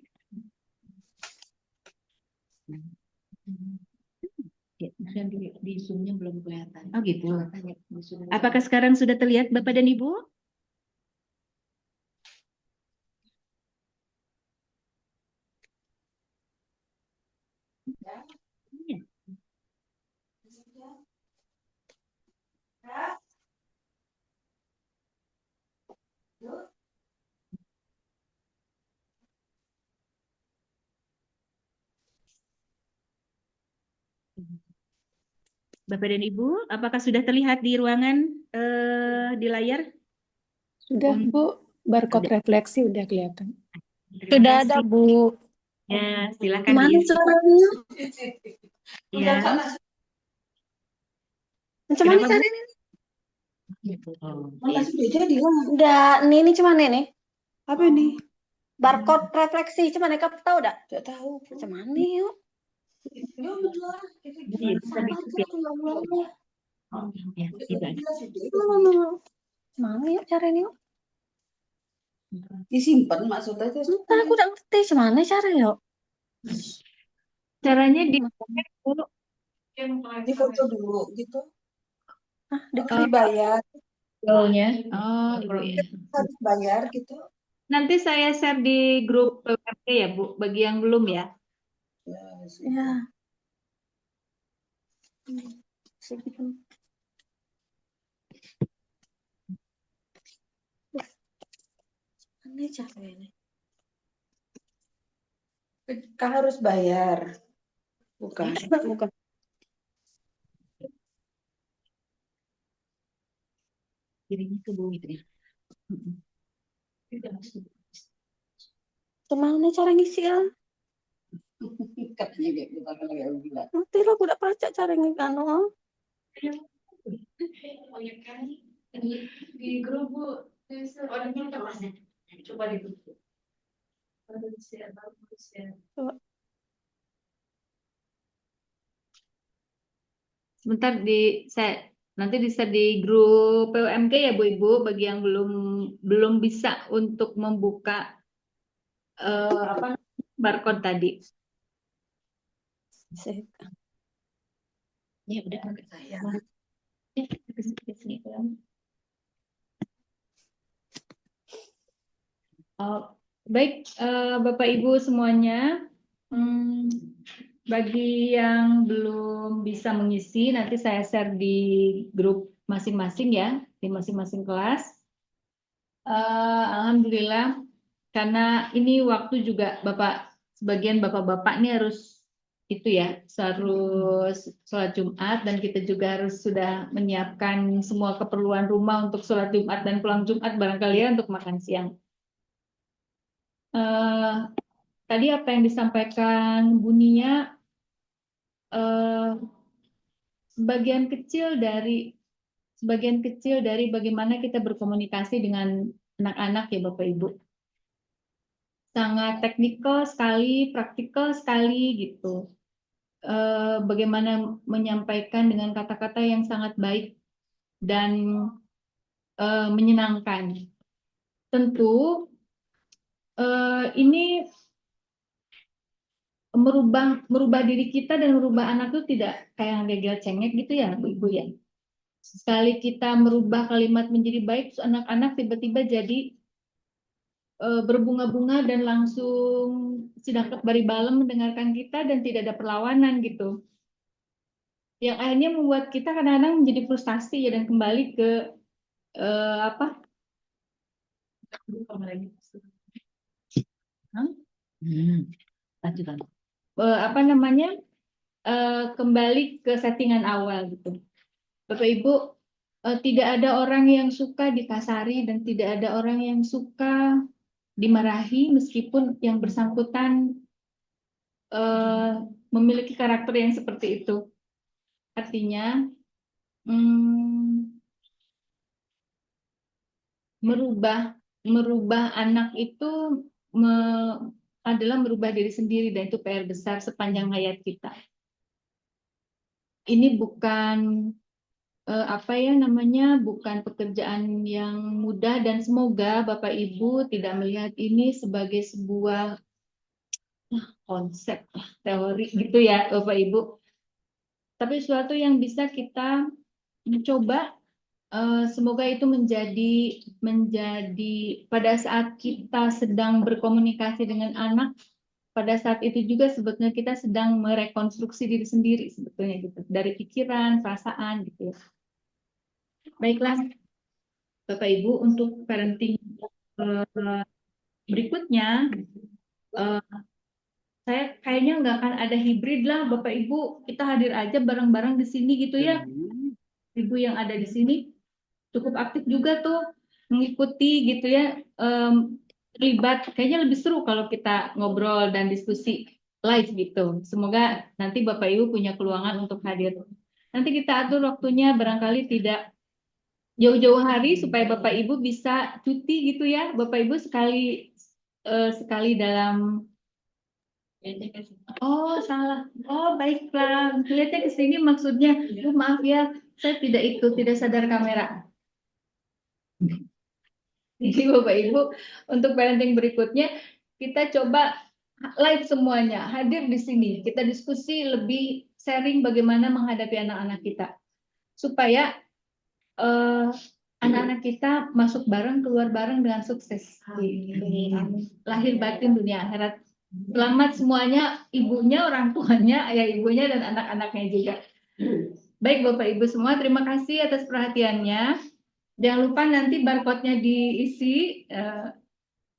Dan di Zoom-nya belum kelihatan. Oh gitu. Apakah sekarang sudah terlihat Bapak dan Ibu? Ya. Bapak dan Ibu, apakah sudah terlihat di ruangan di layar? Sudah, Bu. Barcode refleksi udah kelihatan. Terima Sudah ada, kasih. Bu. Ya, silakan Mana diisi. caranya? Ya. Macam mana Kenapa, Bu? caranya? Oh, Mana ya. sudah jadi lah. Udah, ini cuman ini. Apa ini? Barcode refleksi, cuman kamu tahu enggak? Enggak tahu. Macam mana yuk? Iya, bisa diikuti. Oh, ya, tidak ada. Mana yuk caranya yuk? Disimpan maksudnya itu. Entah, aku enggak ngerti gimana caranya yuk. Caranya di Difoto dulu gitu. Dibayar. Goalnya. Oh, Ibu ya. Harus bayar gitu. Nanti saya share di grup PWP ya, Bu, bagi yang belum ya. Ya. Segitu. Ini caranya. Kan harus bayar. Bukan. Bukan. Kirinya ke Bu gitu ya. Gimana cara ngisi ya? Katanya kayak kita kan kayak gila. Nanti lo udah baca cara ngikano. Di grup Bu, orangnya udah masuk. Coba ditutup. Sebentar saya nanti bisa di grup PUMK ya Bu Ibu bagi yang belum bisa untuk membuka barcode tadi. Ya udah. Saya. Kesini. Oh, baik, Bapak Ibu semuanya, bagi yang belum bisa mengisi, nanti saya share di grup masing-masing ya, di masing-masing kelas. Alhamdulillah, karena ini waktu juga sebagian bapak-bapak ini harus itu ya, harus sholat Jumat, dan kita juga harus sudah menyiapkan semua keperluan rumah untuk sholat Jumat dan pulang Jumat barangkali ya untuk makan siang. Tadi apa yang disampaikan Bu Nia, sebagian kecil dari bagaimana kita berkomunikasi dengan anak-anak ya Bapak Ibu. Sangat teknikal sekali, praktikal sekali gitu. Bagaimana menyampaikan dengan kata-kata yang sangat baik dan menyenangkan. Tentu ini merubah diri kita dan merubah anak itu tidak kayak gegel cengek gitu ya Bu Ibu ya. Sekali kita merubah kalimat menjadi baik, anak-anak tiba-tiba jadi berbunga-bunga dan langsung sidakap bari balem mendengarkan kita dan tidak ada perlawanan gitu. Yang akhirnya membuat kita kadang-kadang menjadi frustasi ya dan kembali ke apa? Apa namanya? Kembali ke settingan awal gitu. Bapak Ibu, tidak ada orang yang suka dikasari dan tidak ada orang yang suka dimarahi meskipun yang bersangkutan memiliki karakter yang seperti itu. Artinya merubah anak itu adalah merubah diri sendiri dan itu PR besar sepanjang hayat kita. Ini bukan bukan pekerjaan yang mudah dan semoga Bapak Ibu tidak melihat ini sebagai sebuah konsep teori gitu ya Bapak Ibu, tapi sesuatu yang bisa kita mencoba. Semoga itu menjadi pada saat kita sedang berkomunikasi dengan anak, pada saat itu juga sebetulnya kita sedang merekonstruksi diri sendiri sebetulnya gitu, dari pikiran, perasaan gitu. Baiklah Bapak Ibu, untuk parenting berikutnya saya kayaknya nggak akan ada hibrid lah Bapak Ibu, kita hadir aja bareng-bareng di sini gitu ya. Ibu yang ada di sini cukup aktif juga tuh mengikuti gitu ya, terlibat. Kayaknya lebih seru kalau kita ngobrol dan diskusi live gitu. Semoga nanti Bapak Ibu punya peluangan untuk hadir. Nanti kita atur waktunya, barangkali tidak jauh-jauh hari supaya Bapak Ibu bisa cuti gitu ya. Bapak Ibu sekali dalam. Oh salah. Oh baiklah. Lihatnya ke sini maksudnya. Maaf ya, saya tidak sadar kamera. Jadi Bapak Ibu, untuk parenting berikutnya kita coba live semuanya, hadir di sini. Kita diskusi lebih sharing bagaimana menghadapi anak-anak kita. Supaya anak-anak kita masuk bareng, keluar bareng dengan sukses. Lahir batin dunia akhirat. Selamat semuanya, ibunya, orang tuanya, ayah ibunya, dan anak-anaknya juga. Baik Bapak Ibu semua, terima kasih atas perhatiannya. Jangan lupa nanti barcode-nya diisi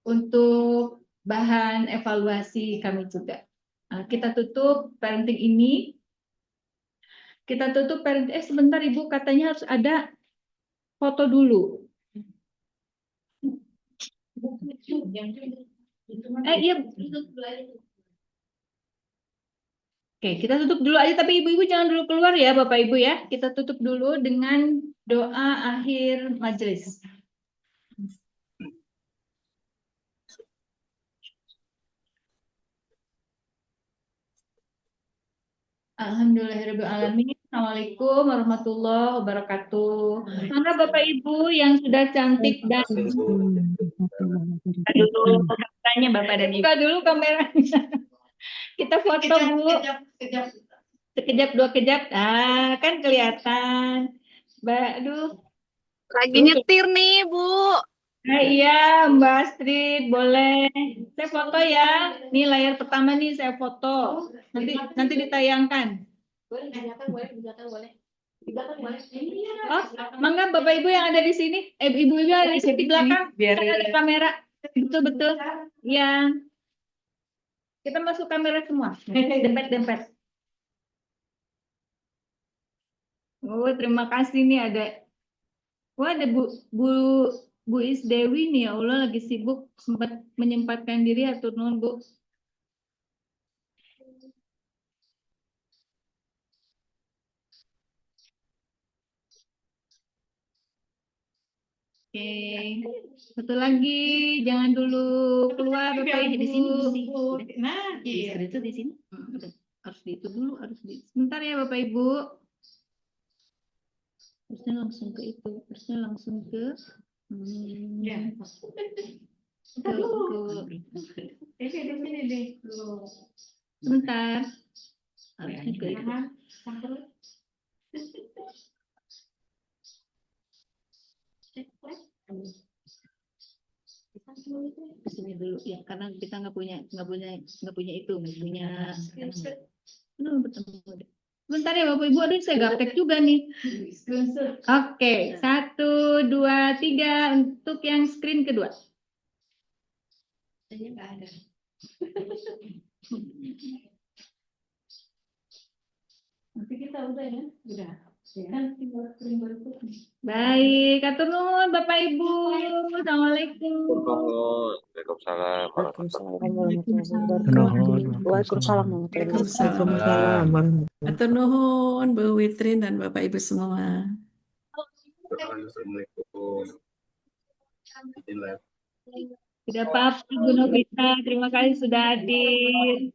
untuk bahan evaluasi kami juga. Kita tutup parenting ini. Kita tutup parenting. Sebentar Ibu, katanya harus ada foto dulu. Iya. Oke, kita tutup dulu aja, tapi ibu-ibu jangan dulu keluar ya, Bapak Ibu ya. Kita tutup dulu dengan doa akhir majelis. Alhamdulillahirrahmanirrahim. Assalamualaikum warahmatullahi wabarakatuh. Maka Bapak Ibu yang sudah cantik dan dulu kameranya Bapak dan Ibu. Buka dulu kameranya. Kita foto Bu. Sekejap, dua kejap. Kan kelihatan. Aduh. Lagi nyetir nih, Bu. Iya, Mbak Astrid, boleh. Saya foto ya. Nih layar pertama nih saya foto. Nanti ditayangkan. Boleh di belakang, boleh di belakang, boleh. Di belakang boleh. Oh, mangga Bapak Ibu yang ada di sini. Ibu-ibu yang ada di sini di belakang. Biar ada kamera. Betul-betul. Ya. Kita masuk kamera semua. Dempet-dempet. Oh, terima kasih nih ada. Wah, ada Bu Isdewi nih, ya Allah lagi sibuk sempat menyempatkan diri atur nuhun Bu. Oke, satu lagi, jangan dulu keluar Bapak Ibu. Di sini, Nah, iya. Itu di sini. Harus di itu dulu, sebentar ya Bapak Ibu. Harusnya langsung ke itu, harusnya langsung ke Ya. ke Ini deh. sebentar. Harusnya ke itu. Kesini dulu ya, karena kita nggak punya itu, nggak punya. Bertemu. Sebentar ya Bapak Ibu, aduh saya gaptek juga nih. Oke, 1, 2, 3 untuk yang screen kedua. Nggak ada. Nanti kita udah ya, udah. Baik, atur nuhun Bapak Ibu. Assalamualaikum. Waalaikumsalam Waalaikumsalam. Atur nuhun Bu Witrin dan Bapak Ibu semua. Assalamualaikum. Tidak apa-apa Bu Novita, terima kasih sudah hadir.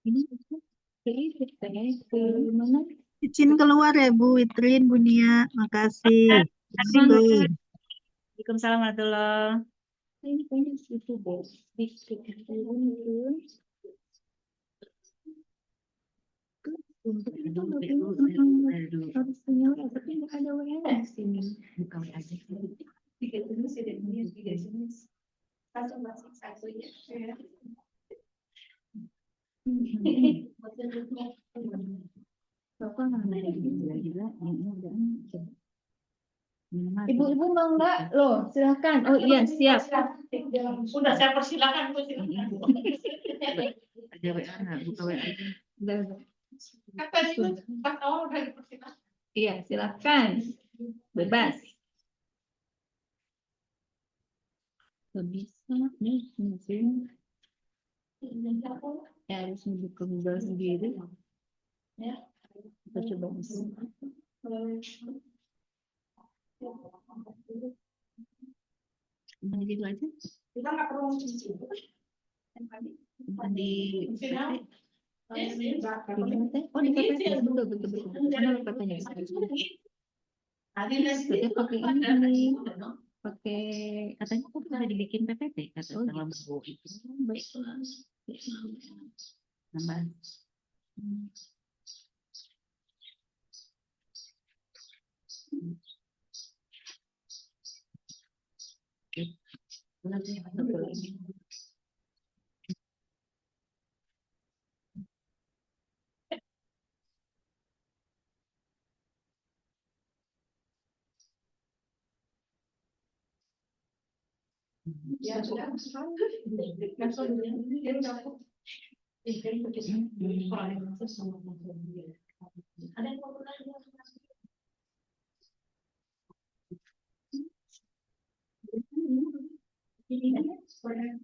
Ini mana? Izin keluar ya Bu Witrin, Bu Nia. Makasih. Assalamualaikum. Waalaikumsalam warahmatullahi. Ini kayaknya itu deh. Harus nyala, tapi nggak ada WA di sini. Buka WA aja. Tiga jenis ya, tiga jenis. Masing-masing satu ya. Ibu-ibu mau nggak? Loh, silakan. Oh iya, siap. Udah saya persilakan. Ada WA nggak? Buka WA aja. Kata itu pas awal udah dipersilakan. Iya, silakan. Bebas. Gak bisa nih, mesin. Ya harus membuka Google sendiri. Ya, kita coba mesin. Gitu aja. Kita nggak perlu mesin. Di Oh, di PPT. Betul. Mana PPT-nya? Kita pakai ini. Pakai katanya kok bisa dibikin PPT kata dalam buku itu. baiklah. Nambah. Ya sudah. Ada yang mau bertanya? Ini kan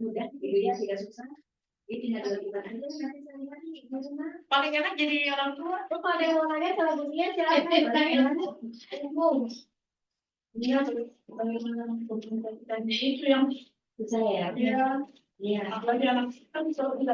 mudah, ya tidak susah. Ini tinggal dilakukan aja nanti paling enak jadi orang tua. Kalau ada yang mau nanya sama dunia silakan bertanya. Itu yang Saya ya. ya. Apalagi anak kita bisa